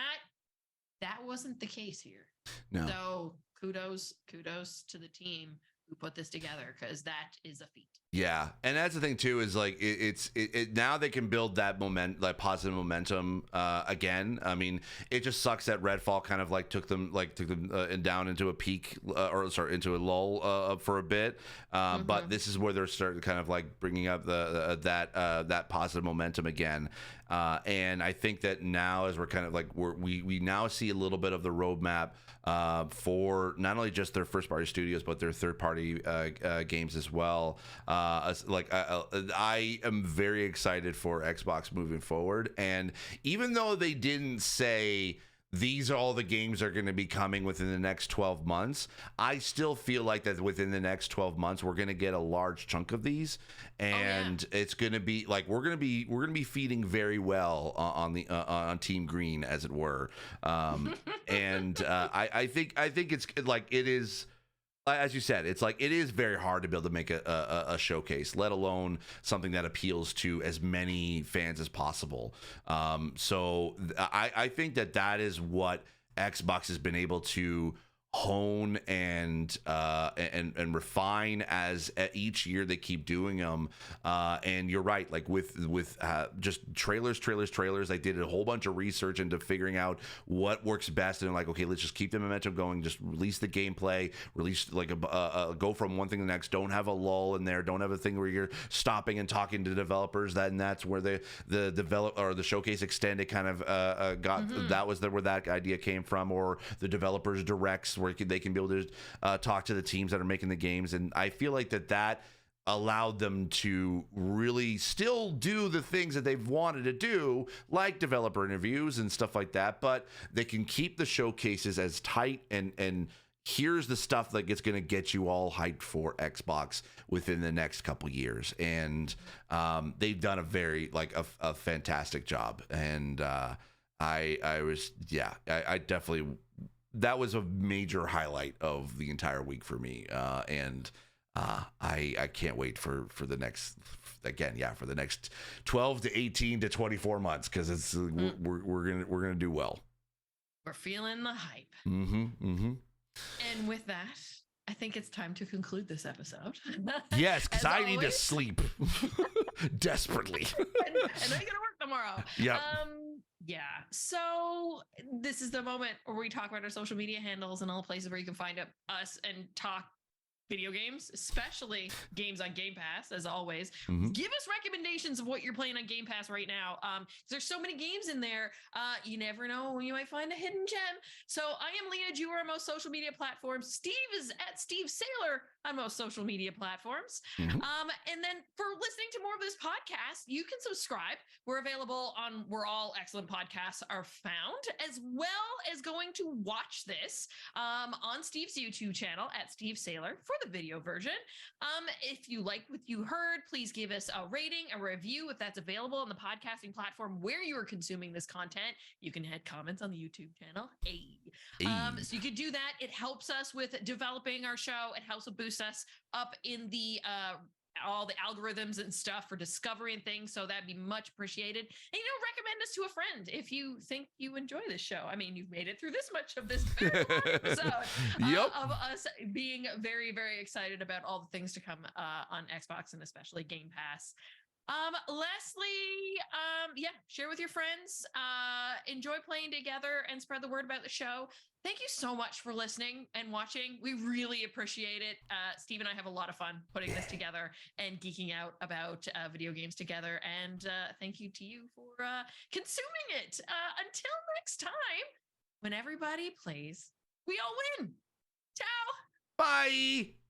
that wasn't the case here. No. So kudos to the team who put this together, because that is a feat. Yeah, and that's the thing too, is like it's now they can build that positive momentum again. I mean, it just sucks that Redfall kind of like took them down into a peak into a lull for a bit. But this is where they're starting kind of like bringing up that positive momentum again. And I think that now, as we're kind of like we now see a little bit of the roadmap for not only just their first party studios, but their third party games as well. I am very excited for Xbox moving forward, and even though they didn't say these are all the games are going to be coming within the next 12 months, I still feel like that within the next 12 months we're going to get a large chunk of these, and it's going to be like we're going to be feeding very well on Team Green, as it were. And I think it's like it is. As you said, it's like it is very hard to be able to make a showcase, let alone something that appeals to as many fans as possible. So I think that is what Xbox has been able to hone and refine as each year they keep doing them. And you're right, like with just trailers. They did a whole bunch of research into figuring out what works best, and like, okay, let's just keep the momentum going, just release the gameplay, release like go from one thing to the next, don't have a lull in there, don't have a thing where you're stopping and talking to developers. That's where the develop or the showcase extended kind of got that was where that idea came from, or the developers directs where they can be able to talk to the teams that are making the games. And I feel like that allowed them to really still do the things that they've wanted to do, like developer interviews and stuff like that, but they can keep the showcases as tight and here's the stuff that it's going to get you all hyped for Xbox within the next couple years. And they've done a very a fantastic job. And I definitely, that was a major highlight of the entire week for me. And I can't wait for the next, for the next 12 to 18 to 24 months, because it's we're gonna do well. We're feeling the hype. And with that, I think it's time to conclude this episode. Yes, because I need to sleep desperately. And I gotta work tomorrow. Yeah. Yeah. So this is the moment where we talk about our social media handles and all the places where you can find us and talk video games, especially games on Game Pass, as always. Give us recommendations of what you're playing on Game Pass right now. There's so many games in there. You never know when you might find a hidden gem. So I am Leah, you are on most social media platforms. Steve is at Steve Saylor on most social media platforms. And then for listening to more of this podcast, you can subscribe. We're available on where all excellent podcasts are found, as well as going to watch this on Steve's YouTube channel at Steve Saylor for the video version. If you like what you heard, please give us a rating, a review, if that's available on the podcasting platform where you are consuming this content. You can add comments on the YouTube channel. So you could do that. It helps us with developing our show. It helps boost us up in the all the algorithms and stuff for discovery and things. So that'd be much appreciated. And recommend us to a friend if you think you enjoy this show. I mean, you've made it through this much of this very long episode of us being very, very excited about all the things to come on Xbox, and especially Game Pass. Lastly, share with your friends, enjoy playing together, and spread the word about the show. Thank you so much for listening and watching. We really appreciate it. Steve and I have a lot of fun putting this together and geeking out about video games together. And thank you to you for consuming it. Until next time, when everybody plays, we all win. Ciao. Bye.